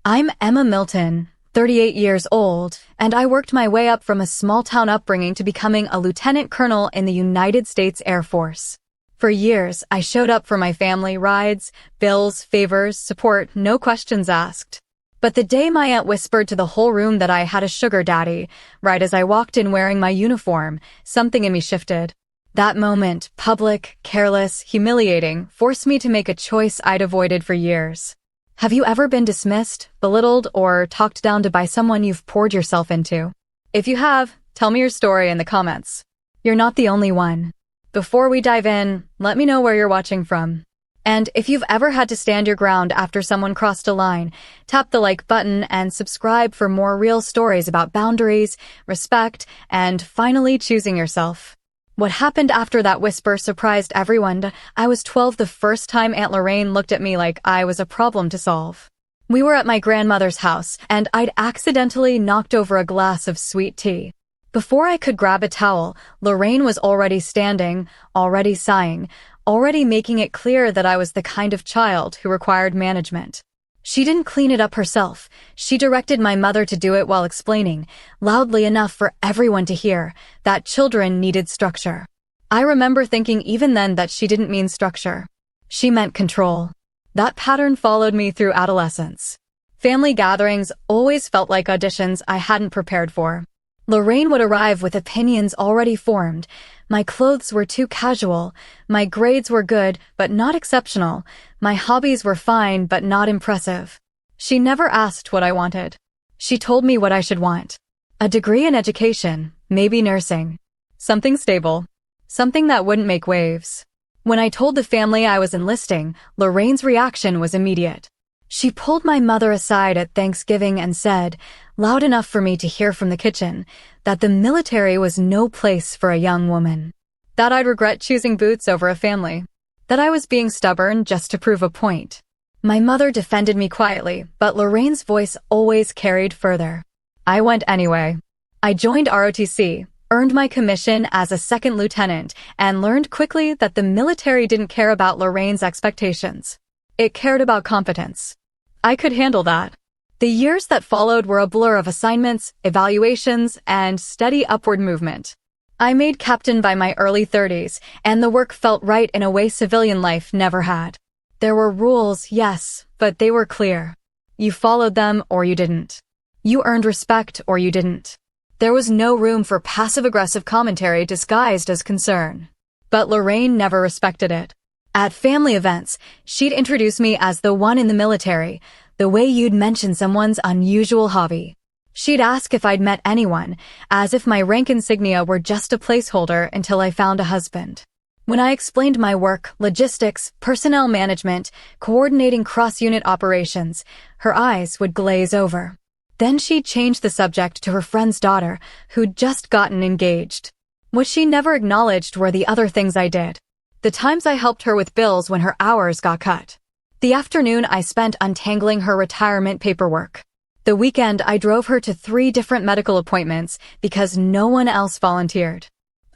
I'm Emma Milton, 38 years old, and I worked my way up from a small-town upbringing to becoming a lieutenant colonel in the United States Air Force. For years, I showed up for my family, rides, bills, favors, support, no questions asked. But the day my aunt whispered to the whole room that I had a sugar daddy, right as I walked in wearing my uniform, something in me shifted. That moment, public, careless, humiliating, forced me to make a choice I'd avoided for years. Have you ever been dismissed, belittled, or talked down to by someone you've poured yourself into? If you have, tell me your story in the comments. You're not the only one. Before we dive in, let me know where you're watching from. And if you've ever had to stand your ground after someone crossed a line, tap the like button and subscribe for more real stories about boundaries, respect, and finally choosing yourself. What happened after that whisper surprised everyone. I was 12 the first time Aunt Lorraine looked at me like I was a problem to solve. We were at my grandmother's house, and I'd accidentally knocked over a glass of sweet tea. Before I could grab a towel, Lorraine was already standing, already sighing, already making it clear that I was the kind of child who required management. She didn't clean it up herself. She directed my mother to do it while explaining, loudly enough for everyone to hear, that children needed structure. I remember thinking even then that she didn't mean structure. She meant control. That pattern followed me through adolescence. Family gatherings always felt like auditions I hadn't prepared for. Lorraine would arrive with opinions already formed. My clothes were too casual. My grades were good, but not exceptional. My hobbies were fine, but not impressive. She never asked what I wanted. She told me what I should want. A degree in education, maybe nursing. Something stable. Something that wouldn't make waves. When I told the family I was enlisting, Lorraine's reaction was immediate. She pulled my mother aside at Thanksgiving and said, loud enough for me to hear from the kitchen, that the military was no place for a young woman. That I'd regret choosing boots over a family. That I was being stubborn just to prove a point. My mother defended me quietly, but Lorraine's voice always carried further. I went anyway. I joined ROTC, earned my commission as a second lieutenant, and learned quickly that the military didn't care about Lorraine's expectations. It cared about competence. I could handle that. The years that followed were a blur of assignments, evaluations, and steady upward movement. I made captain by my early 30s, and the work felt right in a way civilian life never had. There were rules, yes, but they were clear. You followed them or you didn't. You earned respect or you didn't. There was no room for passive-aggressive commentary disguised as concern. But Lorraine never respected it. At family events, she'd introduce me as the one in the military, the way you'd mention someone's unusual hobby. She'd ask if I'd met anyone, as if my rank insignia were just a placeholder until I found a husband. When I explained my work, logistics, personnel management, coordinating cross-unit operations, her eyes would glaze over. Then she'd change the subject to her friend's daughter, who'd just gotten engaged. What she never acknowledged were the other things I did. The times I helped her with bills when her hours got cut. The afternoon I spent untangling her retirement paperwork. The weekend I drove her to 3 different medical appointments because no one else volunteered.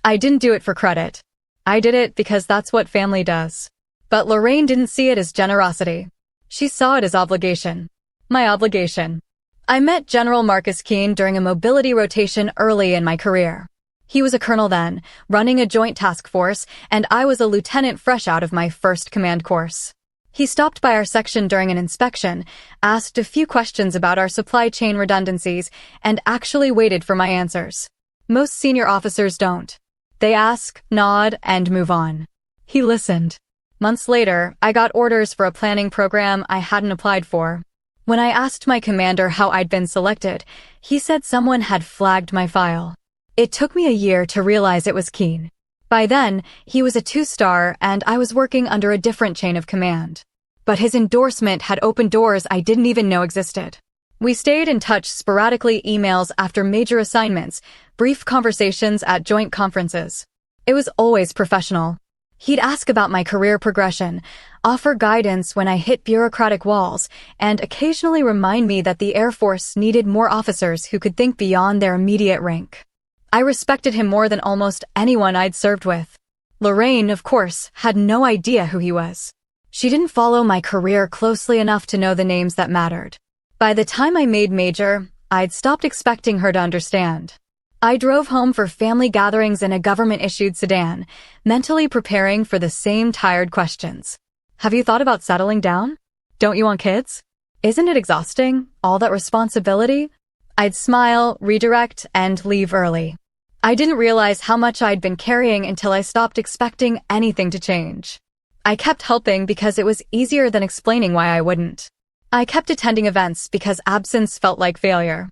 I didn't do it for credit. I did it because that's what family does. But Lorraine didn't see it as generosity. She saw it as obligation. My obligation. I met General Marcus Keene during a mobility rotation early in my career. He was a colonel then, running a joint task force, and I was a lieutenant fresh out of my first command course. He stopped by our section during an inspection, asked a few questions about our supply chain redundancies, and actually waited for my answers. Most senior officers don't. They ask, nod, and move on. He listened. Months later, I got orders for a planning program I hadn't applied for. When I asked my commander how I'd been selected, he said someone had flagged my file. It took me a year to realize it was Keene. By then, he was a 2-star and I was working under a different chain of command. But his endorsement had opened doors I didn't even know existed. We stayed in touch sporadically, emails after major assignments, brief conversations at joint conferences. It was always professional. He'd ask about my career progression, offer guidance when I hit bureaucratic walls, and occasionally remind me that the Air Force needed more officers who could think beyond their immediate rank. I respected him more than almost anyone I'd served with. Lorraine, of course, had no idea who he was. She didn't follow my career closely enough to know the names that mattered. By the time I made major, I'd stopped expecting her to understand. I drove home for family gatherings in a government-issued sedan, mentally preparing for the same tired questions. Have you thought about settling down? Don't you want kids? Isn't it exhausting, all that responsibility? I'd smile, redirect, and leave early. I didn't realize how much I'd been carrying until I stopped expecting anything to change. I kept helping because it was easier than explaining why I wouldn't. I kept attending events because absence felt like failure.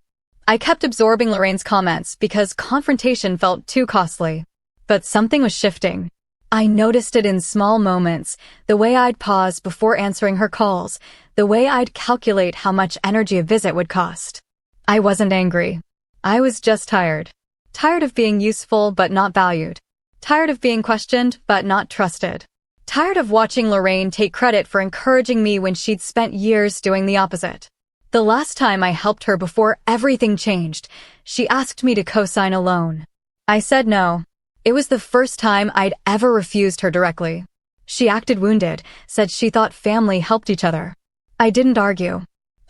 I kept absorbing Lorraine's comments because confrontation felt too costly. But something was shifting. I noticed it in small moments, the way I'd pause before answering her calls, the way I'd calculate how much energy a visit would cost. I wasn't angry. I was just tired. Tired of being useful but not valued. Tired of being questioned but not trusted. Tired of watching Lorraine take credit for encouraging me when she'd spent years doing the opposite. The last time I helped her before everything changed, she asked me to co-sign a loan. I said no. It was the first time I'd ever refused her directly. She acted wounded, said she thought family helped each other. I didn't argue.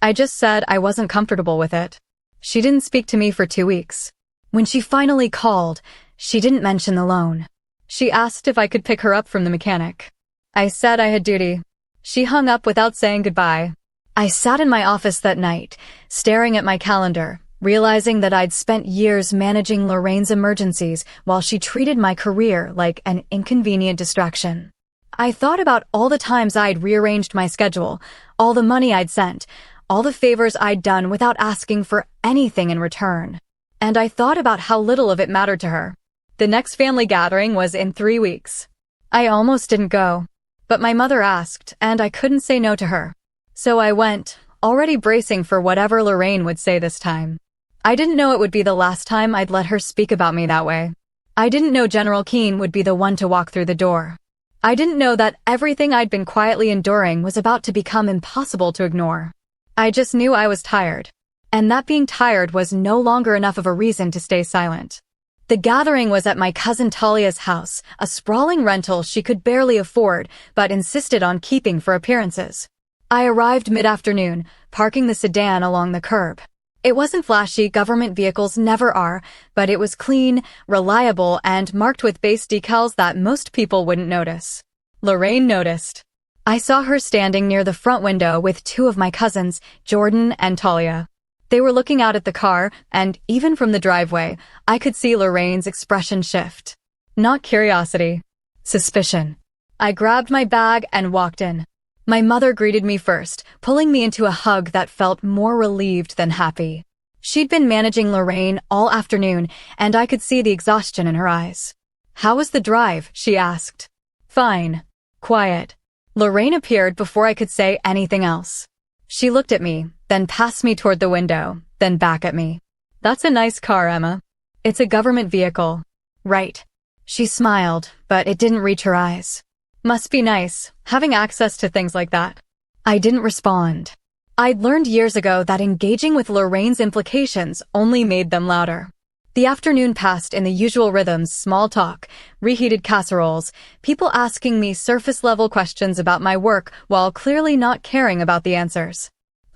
I just said I wasn't comfortable with it. She didn't speak to me for 2 weeks. When she finally called, she didn't mention the loan. She asked if I could pick her up from the mechanic. I said I had duty. She hung up without saying goodbye. I sat in my office that night, staring at my calendar, realizing that I'd spent years managing Lorraine's emergencies while she treated my career like an inconvenient distraction. I thought about all the times I'd rearranged my schedule, all the money I'd sent, all the favors I'd done without asking for anything in return. And I thought about how little of it mattered to her. The next family gathering was in 3 weeks. I almost didn't go, but my mother asked, and I couldn't say no to her. So I went, already bracing for whatever Lorraine would say this time. I didn't know it would be the last time I'd let her speak about me that way. I didn't know General Keene would be the one to walk through the door. I didn't know that everything I'd been quietly enduring was about to become impossible to ignore. I just knew I was tired. And that being tired was no longer enough of a reason to stay silent. The gathering was at my cousin Talia's house, a sprawling rental she could barely afford, but insisted on keeping for appearances. I arrived mid-afternoon, parking the sedan along the curb. It wasn't flashy, government vehicles never are, but it was clean, reliable, and marked with base decals that most people wouldn't notice. Lorraine noticed. I saw her standing near the front window with 2 of my cousins, Jordan and Talia. They were looking out at the car, and even from the driveway, I could see Lorraine's expression shift. Not curiosity. Suspicion. I grabbed my bag and walked in. My mother greeted me first, pulling me into a hug that felt more relieved than happy. She'd been managing Lorraine all afternoon, and I could see the exhaustion in her eyes. "How was the drive?" she asked. "Fine. Quiet." Lorraine appeared before I could say anything else. She looked at me, then passed me toward the window, then back at me. "That's a nice car, Emma." "It's a government vehicle." "Right." She smiled, but it didn't reach her eyes. "Must be nice, having access to things like that." I didn't respond. I'd learned years ago that engaging with Lorraine's implications only made them louder. The afternoon passed in the usual rhythms: small talk, reheated casseroles, people asking me surface-level questions about my work while clearly not caring about the answers.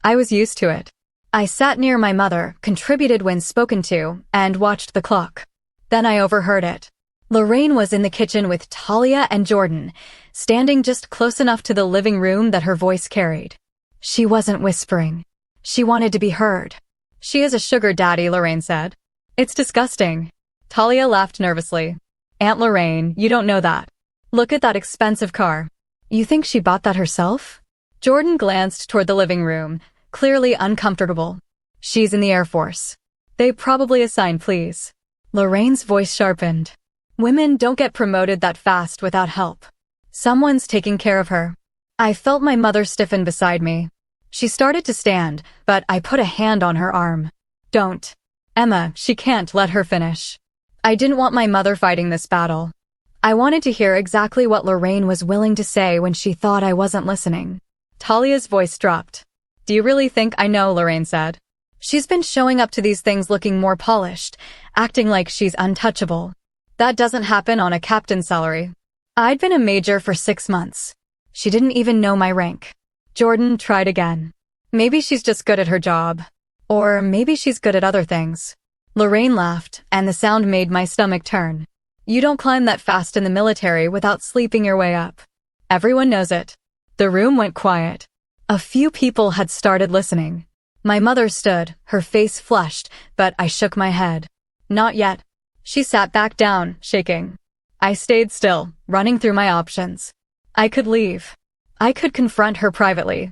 I was used to it. I sat near my mother, contributed when spoken to, and watched the clock. Then I overheard it. Lorraine was in the kitchen with Talia and Jordan, standing just close enough to the living room that her voice carried. She wasn't whispering. She wanted to be heard. "She is a sugar daddy," Lorraine said. "It's disgusting." Talia laughed nervously. "Aunt Lorraine, you don't know that. Look at that expensive car." "You think she bought that herself?" Jordan glanced toward the living room, clearly uncomfortable. "She's in the Air Force. They probably assign please." Lorraine's voice sharpened. "Women don't get promoted that fast without help. Someone's taking care of her." I felt my mother stiffen beside me. She started to stand, but I put a hand on her arm. "Don't. Emma, she can't, let her finish." I didn't want my mother fighting this battle. I wanted to hear exactly what Lorraine was willing to say when she thought I wasn't listening. Talia's voice dropped. "Do you really think I know?" Lorraine said. "She's been showing up to these things looking more polished, acting like she's untouchable. That doesn't happen on a captain's salary." I'd been a major for 6 months. She didn't even know my rank. Jordan tried again. Maybe she's just good at her job. Or maybe she's good at other things. Lorraine laughed, and the sound made my stomach turn. You don't climb that fast in the military without sleeping your way up. Everyone knows it. The room went quiet. A few people had started listening. My mother stood, her face flushed, but I shook my head. Not yet. She sat back down, shaking. I stayed still, running through my options. I could leave. I could confront her privately.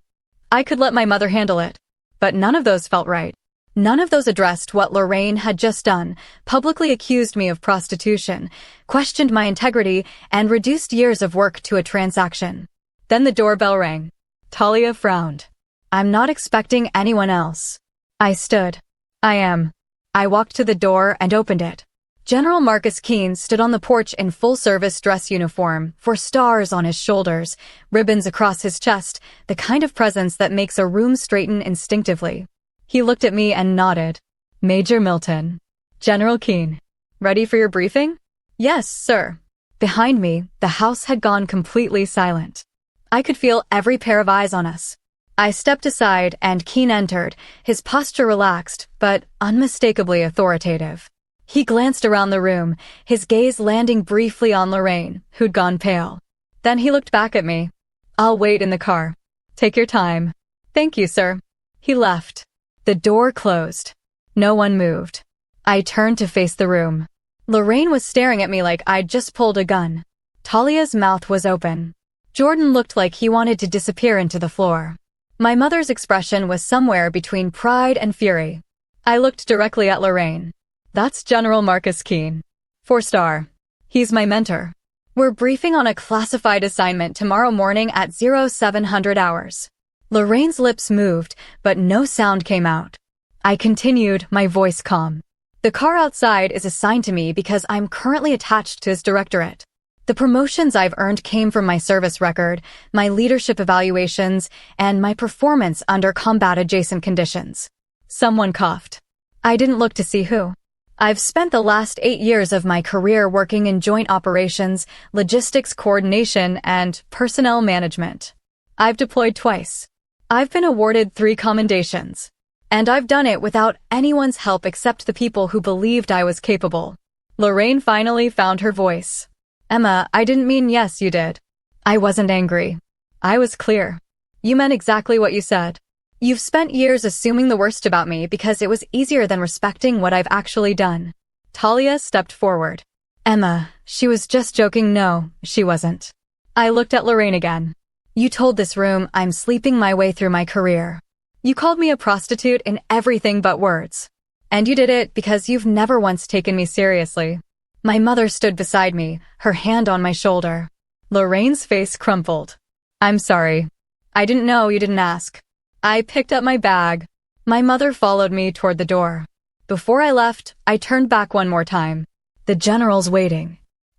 I could let my mother handle it. But none of those felt right. None of those addressed what Lorraine had just done, publicly accused me of prostitution, questioned my integrity, and reduced years of work to a transaction. Then the doorbell rang. Talia frowned. I'm not expecting anyone else. I stood. I am. I walked to the door and opened it. General Marcus Keene stood on the porch in full-service dress uniform, 4 stars on his shoulders, ribbons across his chest, the kind of presence that makes a room straighten instinctively. He looked at me and nodded. Major Milton. General Keene. Ready for your briefing? Yes, sir. Behind me, the house had gone completely silent. I could feel every pair of eyes on us. I stepped aside and Keene entered, his posture relaxed, but unmistakably authoritative. He glanced around the room, his gaze landing briefly on Lorraine, who'd gone pale. Then he looked back at me. I'll wait in the car. Take your time. Thank you, sir. He left. The door closed. No one moved. I turned to face the room. Lorraine was staring at me like I'd just pulled a gun. Talia's mouth was open. Jordan looked like he wanted to disappear into the floor. My mother's expression was somewhere between pride and fury. I looked directly at Lorraine. That's General Marcus Keene. 4-star. He's my mentor. We're briefing on a classified assignment tomorrow morning at 0700 hours. Lorraine's lips moved, but no sound came out. I continued, my voice calm. The car outside is assigned to me because I'm currently attached to his directorate. The promotions I've earned came from my service record, my leadership evaluations, and my performance under combat-adjacent conditions. Someone coughed. I didn't look to see who. I've spent the last 8 years of my career working in joint operations, logistics coordination, and personnel management. I've deployed twice. I've been awarded 3 commendations. And I've done it without anyone's help except the people who believed I was capable. Lorraine finally found her voice. Emma, I didn't mean yes, you did. I wasn't angry. I was clear. You meant exactly what you said. You've spent years assuming the worst about me because it was easier than respecting what I've actually done. Talia stepped forward. Emma, she was just joking. No, she wasn't. I looked at Lorraine again. You told this room I'm sleeping my way through my career. You called me a prostitute in everything but words. And you did it because you've never once taken me seriously. My mother stood beside me, her hand on my shoulder. Lorraine's face crumpled. I'm sorry. I didn't know you didn't ask. I picked up my bag. My mother followed me toward the door. Before I left, I turned back one more time. The general's waiting.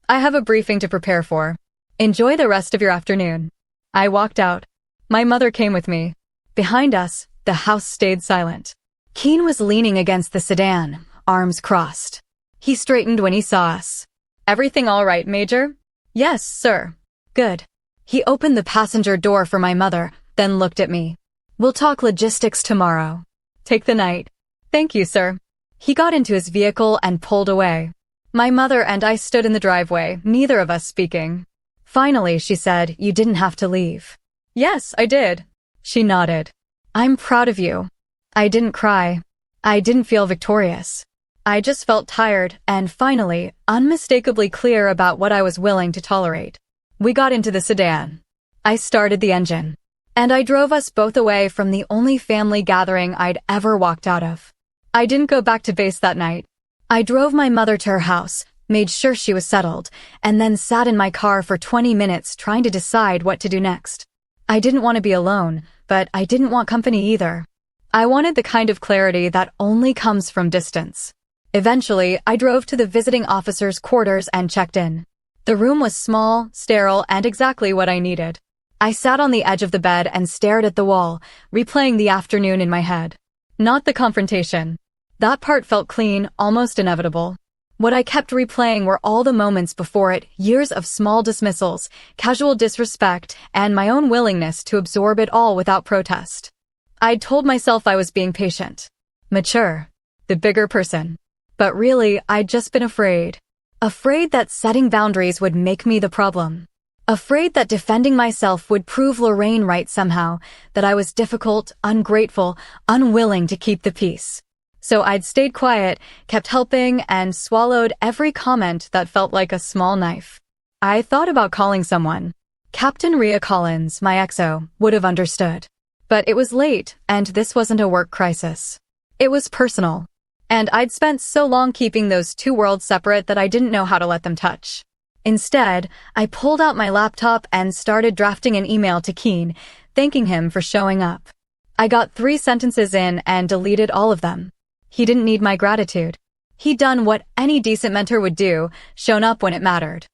I have a briefing to prepare for. Enjoy the rest of your afternoon. I walked out. My mother came with me. Behind us, the house stayed silent. Keene was leaning against the sedan, arms crossed. He straightened when he saw us. Everything all right, Major? Yes, sir. Good. He opened the passenger door for my mother, then looked at me. We'll talk logistics tomorrow. Take the night. Thank you, sir. He got into his vehicle and pulled away. My mother and I stood in the driveway, neither of us speaking. Finally, she said, you didn't have to leave. Yes, I did. She nodded. I'm proud of you. I didn't cry. I didn't feel victorious. I just felt tired and finally, unmistakably clear about what I was willing to tolerate. We got into the sedan. I started the engine. And I drove us both away from the only family gathering I'd ever walked out of. I didn't go back to base that night. I drove my mother to her house, made sure she was settled, and then sat in my car for 20 minutes trying to decide what to do next. I didn't want to be alone, but I didn't want company either. I wanted the kind of clarity that only comes from distance. Eventually, I drove to the visiting officer's quarters and checked in. The room was small, sterile, and exactly what I needed. I sat on the edge of the bed and stared at the wall, replaying the afternoon in my head. Not the confrontation. That part felt clean, almost inevitable. What I kept replaying were all the moments before it, years of small dismissals, casual disrespect, and my own willingness to absorb it all without protest. I'd told myself I was being patient, mature, the bigger person. But really, I'd just been afraid. Afraid that setting boundaries would make me the problem. Afraid that defending myself would prove Lorraine right somehow, that I was difficult, ungrateful, unwilling to keep the peace. So I'd stayed quiet, kept helping, and swallowed every comment that felt like a small knife. I thought about calling someone. Captain Rhea Collins, my XO, would have understood. But it was late, and this wasn't a work crisis. It was personal. And I'd spent so long keeping those two worlds separate that I didn't know how to let them touch. Instead, I pulled out my laptop and started drafting an email to Keen, thanking him for showing up. I got 3 sentences in and deleted all of them. He didn't need my gratitude. He'd done what any decent mentor would do, shown up when it mattered.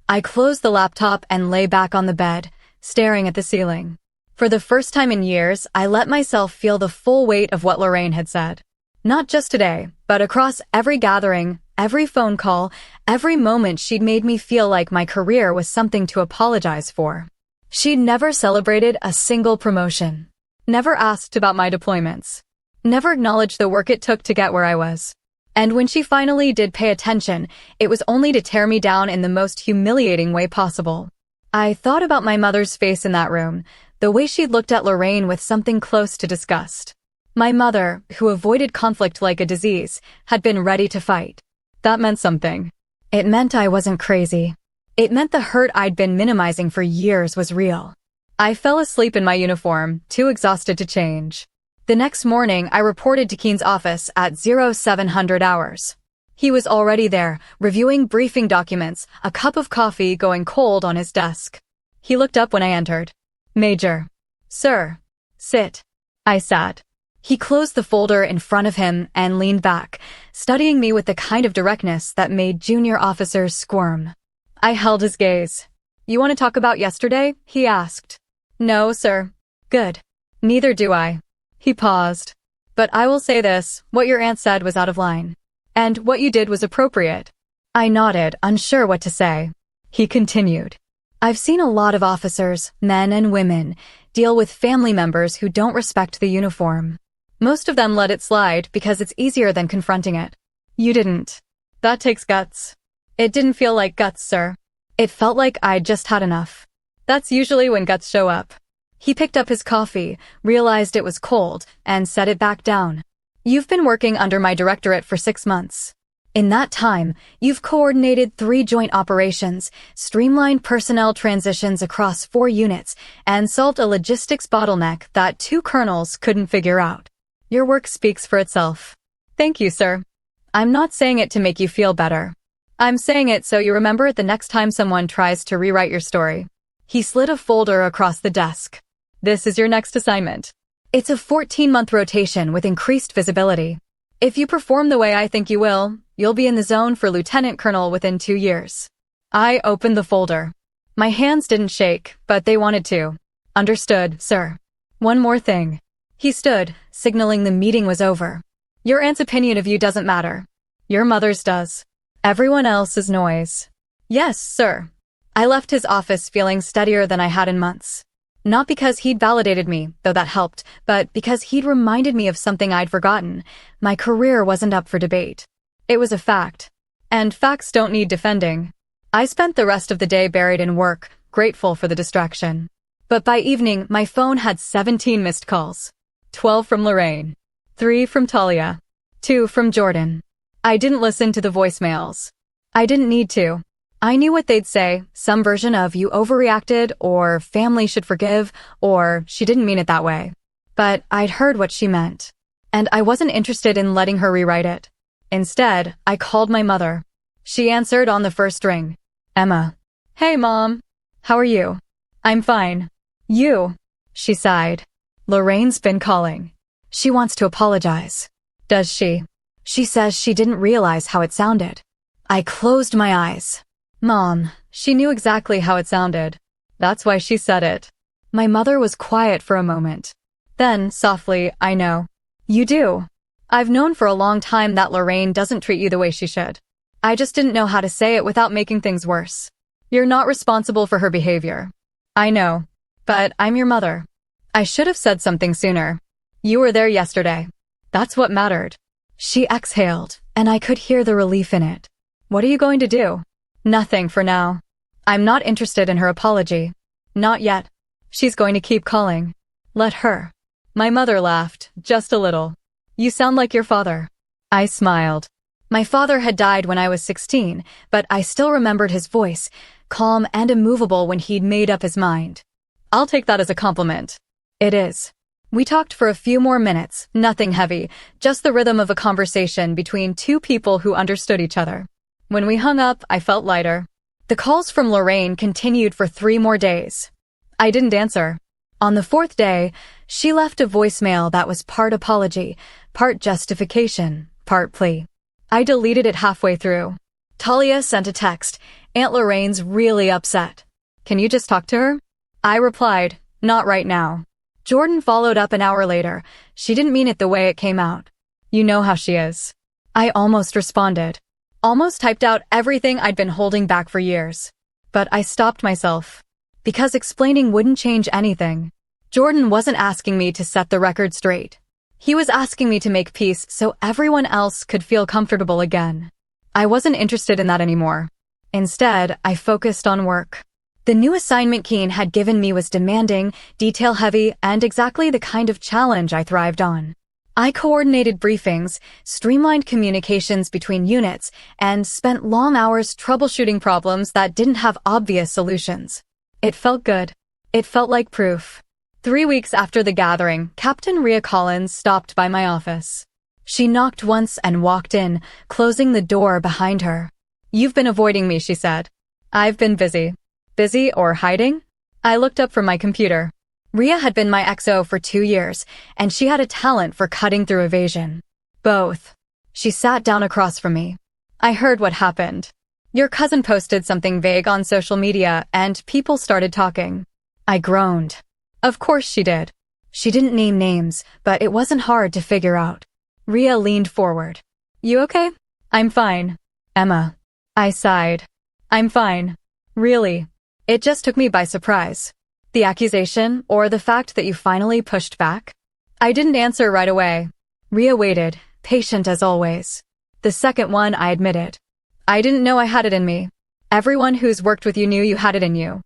I closed the laptop and lay back on the bed, staring at the ceiling. For the first time in years, I let myself feel the full weight of what Lorraine had said. Not just today, but across every gathering, every phone call, every moment she'd made me feel like my career was something to apologize for. She'd never celebrated a single promotion. Never asked about my deployments. Never acknowledged the work it took to get where I was. And when she finally did pay attention, it was only to tear me down in the most humiliating way possible. I thought about my mother's face in that room, the way she'd looked at Lorraine with something close to disgust. My mother, who avoided conflict like a disease, had been ready to fight. That meant something. It meant I wasn't crazy. It meant the hurt I'd been minimizing for years was real. I fell asleep in my uniform, too exhausted to change. The next morning, I reported to Keen's office at 0700 hours. He was already there, reviewing briefing documents, a cup of coffee going cold on his desk. He looked up when I entered. "Major." "Sir." "Sit." I sat. He closed the folder in front of him and leaned back, studying me with the kind of directness that made junior officers squirm. I held his gaze. "You want to talk about yesterday?" he asked. "No, sir." "Good. Neither do I." He paused. "But I will say this, what your aunt said was out of line. And what you did was appropriate." I nodded, unsure what to say. He continued. "I've seen a lot of officers, men and women, deal with family members who don't respect the uniform. Most of them let it slide because it's easier than confronting it. You didn't. That takes guts." "It didn't feel like guts, sir. It felt like I'd just had enough. That's usually when guts show up." He picked up his coffee, realized it was cold, and set it back down. "You've been working under my directorate for 6 months. In that time, you've coordinated 3 joint operations, streamlined personnel transitions across 4 units, and solved a logistics bottleneck that 2 colonels couldn't figure out. Your work speaks for itself." "Thank you, sir. I'm not saying it to make you feel better. I'm saying it so you remember it the next time someone tries to rewrite your story." He slid a folder across the desk. "This is your next assignment. It's a 14-month rotation with increased visibility. If you perform the way I think you will, you'll be in the zone for lieutenant colonel within 2 years." I opened the folder. My hands didn't shake, but they wanted to. "Understood, sir. One more thing." He stood, signaling the meeting was over. "Your aunt's opinion of you doesn't matter. Your mother's does. Everyone else is noise." "Yes, sir." I left his office feeling steadier than I had in months. Not because he'd validated me, though that helped, but because he'd reminded me of something I'd forgotten. My career wasn't up for debate. It was a fact. And facts don't need defending. I spent the rest of the day buried in work, grateful for the distraction. But by evening, my phone had 17 missed calls. 12 from Lorraine. 3 from Talia. 2 from Jordan. I didn't listen to the voicemails. I didn't need to. I knew what they'd say, some version of "you overreacted," or "family should forgive," or "she didn't mean it that way." But I'd heard what she meant. And I wasn't interested in letting her rewrite it. Instead, I called my mother. She answered on the first ring. "Emma." "Hey, Mom. How are you?" "I'm fine." "You?" She sighed. "Lorraine's been calling. She wants to apologize." "Does she?" "She says she didn't realize how it sounded." I closed my eyes. Mom, she knew exactly how it sounded. That's why she said it. My mother was quiet for a moment. Then, softly, "I know." "You do?" "I've known for a long time that Lorraine doesn't treat you the way she should. I just didn't know how to say it without making things worse. You're not responsible for her behavior." "I know. But I'm your mother." I should have said something sooner. You were there yesterday. That's what mattered. She exhaled, and I could hear the relief in it. What are you going to do? Nothing for now. I'm not interested in her apology. Not yet. She's going to keep calling. Let her. My mother laughed, just a little. You sound like your father. I smiled. My father had died when I was 16, but I still remembered his voice, calm and immovable when he'd made up his mind. I'll take that as a compliment. It is. We talked for a few more minutes, nothing heavy, just the rhythm of a conversation between two people who understood each other. When we hung up, I felt lighter. The calls from Lorraine continued for 3 more days. I didn't answer. On the 4th day, she left a voicemail that was part apology, part justification, part plea. I deleted it halfway through. Talia sent a text. Aunt Lorraine's really upset. Can you just talk to her? I replied, not right now. Jordan followed up an hour later. She didn't mean it the way it came out. You know how she is. I almost responded. Almost typed out everything I'd been holding back for years. But I stopped myself. Because explaining wouldn't change anything. Jordan wasn't asking me to set the record straight. He was asking me to make peace so everyone else could feel comfortable again. I wasn't interested in that anymore. Instead, I focused on work. The new assignment Keen had given me was demanding, detail-heavy, and exactly the kind of challenge I thrived on. I coordinated briefings, streamlined communications between units, and spent long hours troubleshooting problems that didn't have obvious solutions. It felt good. It felt like proof. 3 weeks after the gathering, Captain Rhea Collins stopped by my office. She knocked once and walked in, closing the door behind her. You've been avoiding me, she said. I've been busy. Busy or hiding? I looked up from my computer. Rhea had been my XO for 2 years, and she had a talent for cutting through evasion. Both. She sat down across from me. I heard what happened. Your cousin posted something vague on social media, and people started talking. I groaned. Of course she did. She didn't name names, but it wasn't hard to figure out. Rhea leaned forward. You okay? I'm fine. Emma. I sighed. I'm fine. Really. It just took me by surprise. The accusation, or the fact that you finally pushed back? I didn't answer right away. Rhea waited, patient as always. The second one, I admitted. I didn't know I had it in me. Everyone who's worked with you knew you had it in you.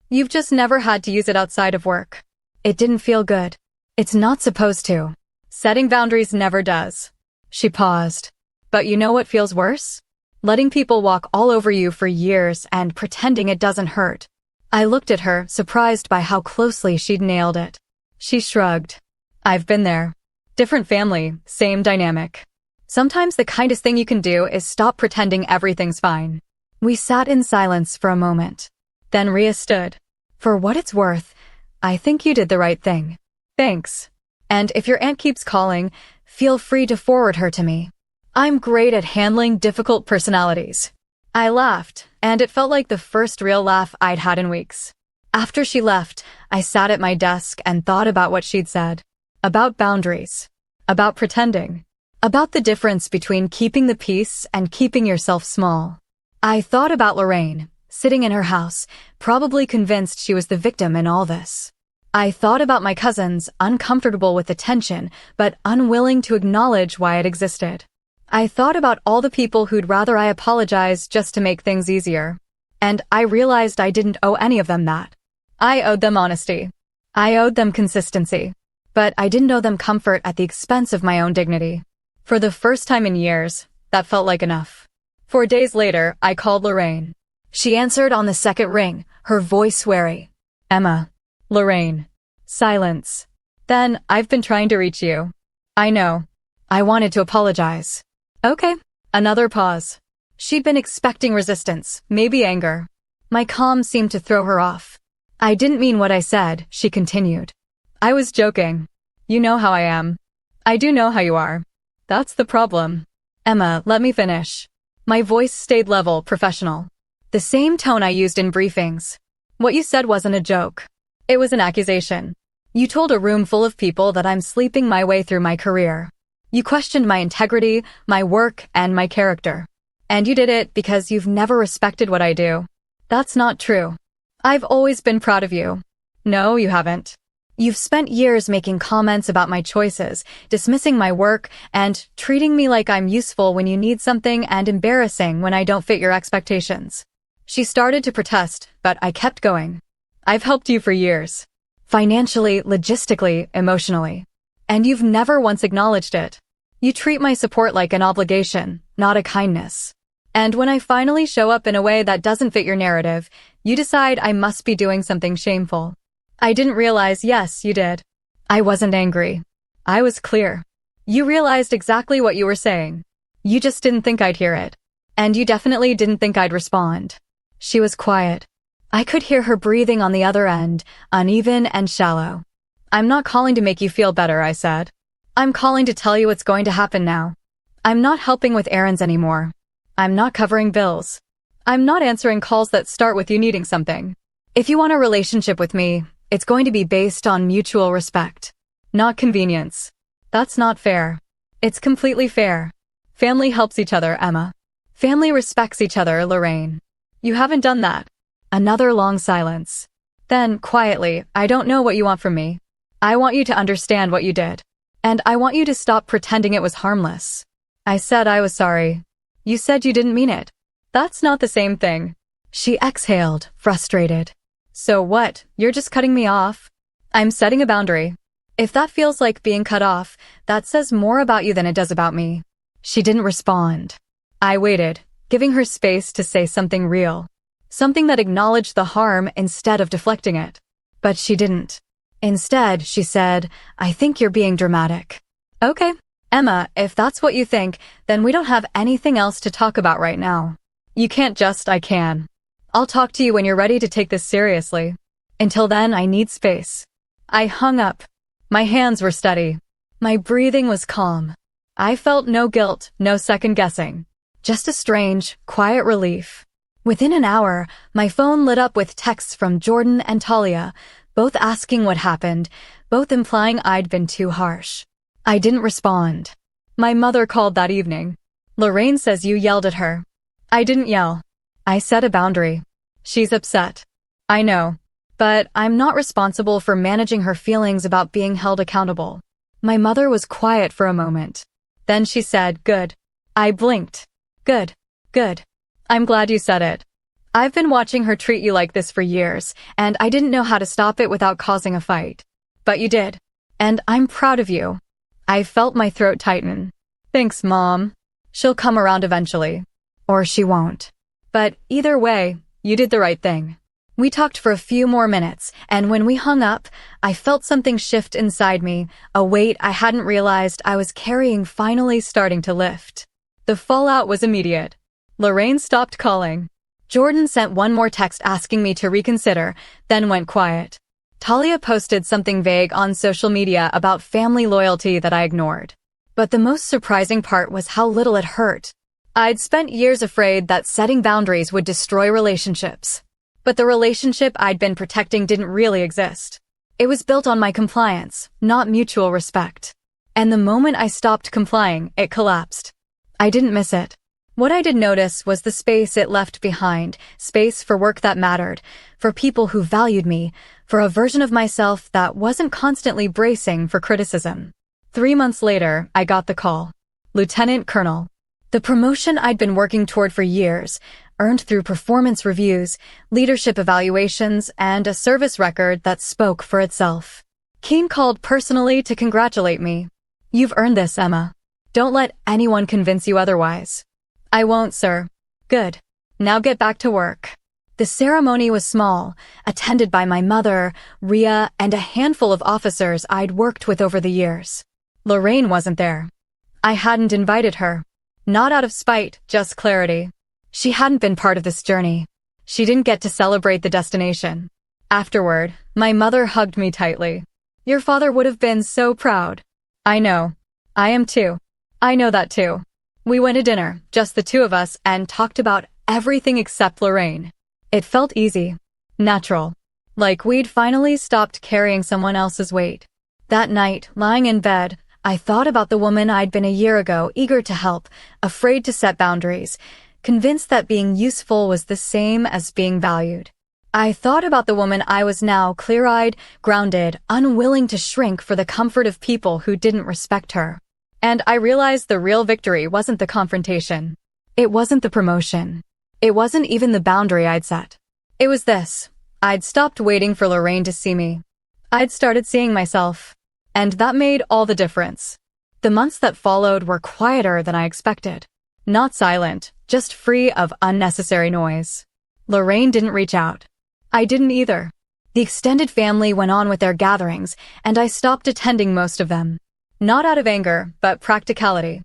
You've just never had to use it outside of work. It didn't feel good. It's not supposed to. Setting boundaries never does. She paused. But you know what feels worse? Letting people walk all over you for years and pretending it doesn't hurt. I looked at her, surprised by how closely she'd nailed it. She shrugged. I've been there. Different family, same dynamic. Sometimes the kindest thing you can do is stop pretending everything's fine. We sat in silence for a moment. Then Rhea stood. For what it's worth, I think you did the right thing. Thanks. And if your aunt keeps calling, feel free to forward her to me. I'm great at handling difficult personalities. I laughed, and it felt like the first real laugh I'd had in weeks. After she left, I sat at my desk and thought about what she'd said. About boundaries. About pretending. About the difference between keeping the peace and keeping yourself small. I thought about Lorraine, sitting in her house, probably convinced she was the victim in all this. I thought about my cousins, uncomfortable with the tension, but unwilling to acknowledge why it existed. I thought about all the people who'd rather I apologize just to make things easier. And I realized I didn't owe any of them that. I owed them honesty. I owed them consistency. But I didn't owe them comfort at the expense of my own dignity. For the first time in years, that felt like enough. 4 days later, I called Lorraine. She answered on the second ring, her voice wary. Emma. Lorraine. Silence. Then, I've been trying to reach you. I know. I wanted to apologize. Okay. Another pause. She'd been expecting resistance, maybe anger. My calm seemed to throw her off. I didn't mean what I said, she continued. I was joking. You know how I am. I do know how you are. That's the problem. Emma, let me finish. My voice stayed level, professional. The same tone I used in briefings. What you said wasn't a joke. It was an accusation. You told a room full of people that I'm sleeping my way through my career. You questioned my integrity, my work, and my character. And you did it because you've never respected what I do. That's not true. I've always been proud of you. No, you haven't. You've spent years making comments about my choices, dismissing my work, and treating me like I'm useful when you need something and embarrassing when I don't fit your expectations. She started to protest, but I kept going. I've helped you for years. Financially, logistically, emotionally. And you've never once acknowledged it. You treat my support like an obligation, not a kindness. And when I finally show up in a way that doesn't fit your narrative, you decide I must be doing something shameful. I didn't realize, yes, you did. I wasn't angry. I was clear. You realized exactly what you were saying. You just didn't think I'd hear it. And you definitely didn't think I'd respond. She was quiet. I could hear her breathing on the other end, uneven and shallow. I'm not calling to make you feel better, I said. I'm calling to tell you what's going to happen now. I'm not helping with errands anymore. I'm not covering bills. I'm not answering calls that start with you needing something. If you want a relationship with me, it's going to be based on mutual respect, not convenience. That's not fair. It's completely fair. Family helps each other, Emma. Family respects each other, Lorraine. You haven't done that. Another long silence. Then, quietly, I don't know what you want from me. I want you to understand what you did. And I want you to stop pretending it was harmless. I said I was sorry. You said you didn't mean it. That's not the same thing. She exhaled, frustrated. So what? You're just cutting me off? I'm setting a boundary. If that feels like being cut off, that says more about you than it does about me. She didn't respond. I waited, giving her space to say something real. Something that acknowledged the harm instead of deflecting it. But she didn't. Instead, she said, I think you're being dramatic. Okay, Emma, if that's what you think, then we don't have anything else to talk about right now. You can't just, I can. I'll talk to you when you're ready to take this seriously. Until then, I need space. I hung up. My hands were steady. My breathing was calm. I felt no guilt, no second guessing. Just a strange, quiet relief. Within an hour, my phone lit up with texts from Jordan and Talia, both asking what happened, both implying I'd been too harsh. I didn't respond. My mother called that evening. Lorraine says you yelled at her. I didn't yell. I set a boundary. She's upset. I know. But I'm not responsible for managing her feelings about being held accountable. My mother was quiet for a moment. Then she said, good. I blinked. Good. Good. I'm glad you said it. I've been watching her treat you like this for years, and I didn't know how to stop it without causing a fight. But you did. And I'm proud of you. I felt my throat tighten. Thanks, Mom. She'll come around eventually. Or she won't. But either way, you did the right thing. We talked for a few more minutes, and when we hung up, I felt something shift inside me, a weight I hadn't realized I was carrying finally starting to lift. The fallout was immediate. Lorraine stopped calling. Jordan sent one more text asking me to reconsider, then went quiet. Talia posted something vague on social media about family loyalty that I ignored. But the most surprising part was how little it hurt. I'd spent years afraid that setting boundaries would destroy relationships. But the relationship I'd been protecting didn't really exist. It was built on my compliance, not mutual respect. And the moment I stopped complying, it collapsed. I didn't miss it. What I did notice was the space it left behind, space for work that mattered, for people who valued me, for a version of myself that wasn't constantly bracing for criticism. 3 months later, I got the call. Lieutenant Colonel. The promotion I'd been working toward for years, earned through performance reviews, leadership evaluations, and a service record that spoke for itself. Keane called personally to congratulate me. You've earned this, Emma. Don't let anyone convince you otherwise. I won't, sir. Good. Now get back to work. The ceremony was small, attended by my mother, Ria, and a handful of officers I'd worked with over the years. Lorraine wasn't there. I hadn't invited her. Not out of spite, just clarity. She hadn't been part of this journey. She didn't get to celebrate the destination. Afterward, my mother hugged me tightly. Your father would have been so proud. I know. I am too. I know that too. We went to dinner, just the two of us, and talked about everything except Lorraine. It felt easy. Natural. Like we'd finally stopped carrying someone else's weight. That night, lying in bed, I thought about the woman I'd been a year ago, eager to help, afraid to set boundaries, convinced that being useful was the same as being valued. I thought about the woman I was now, clear-eyed, grounded, unwilling to shrink for the comfort of people who didn't respect her. And I realized the real victory wasn't the confrontation. It wasn't the promotion. It wasn't even the boundary I'd set. It was this. I'd stopped waiting for Lorraine to see me. I'd started seeing myself. And that made all the difference. The months that followed were quieter than I expected. Not silent, just free of unnecessary noise. Lorraine didn't reach out. I didn't either. The extended family went on with their gatherings, and I stopped attending most of them. Not out of anger, but practicality.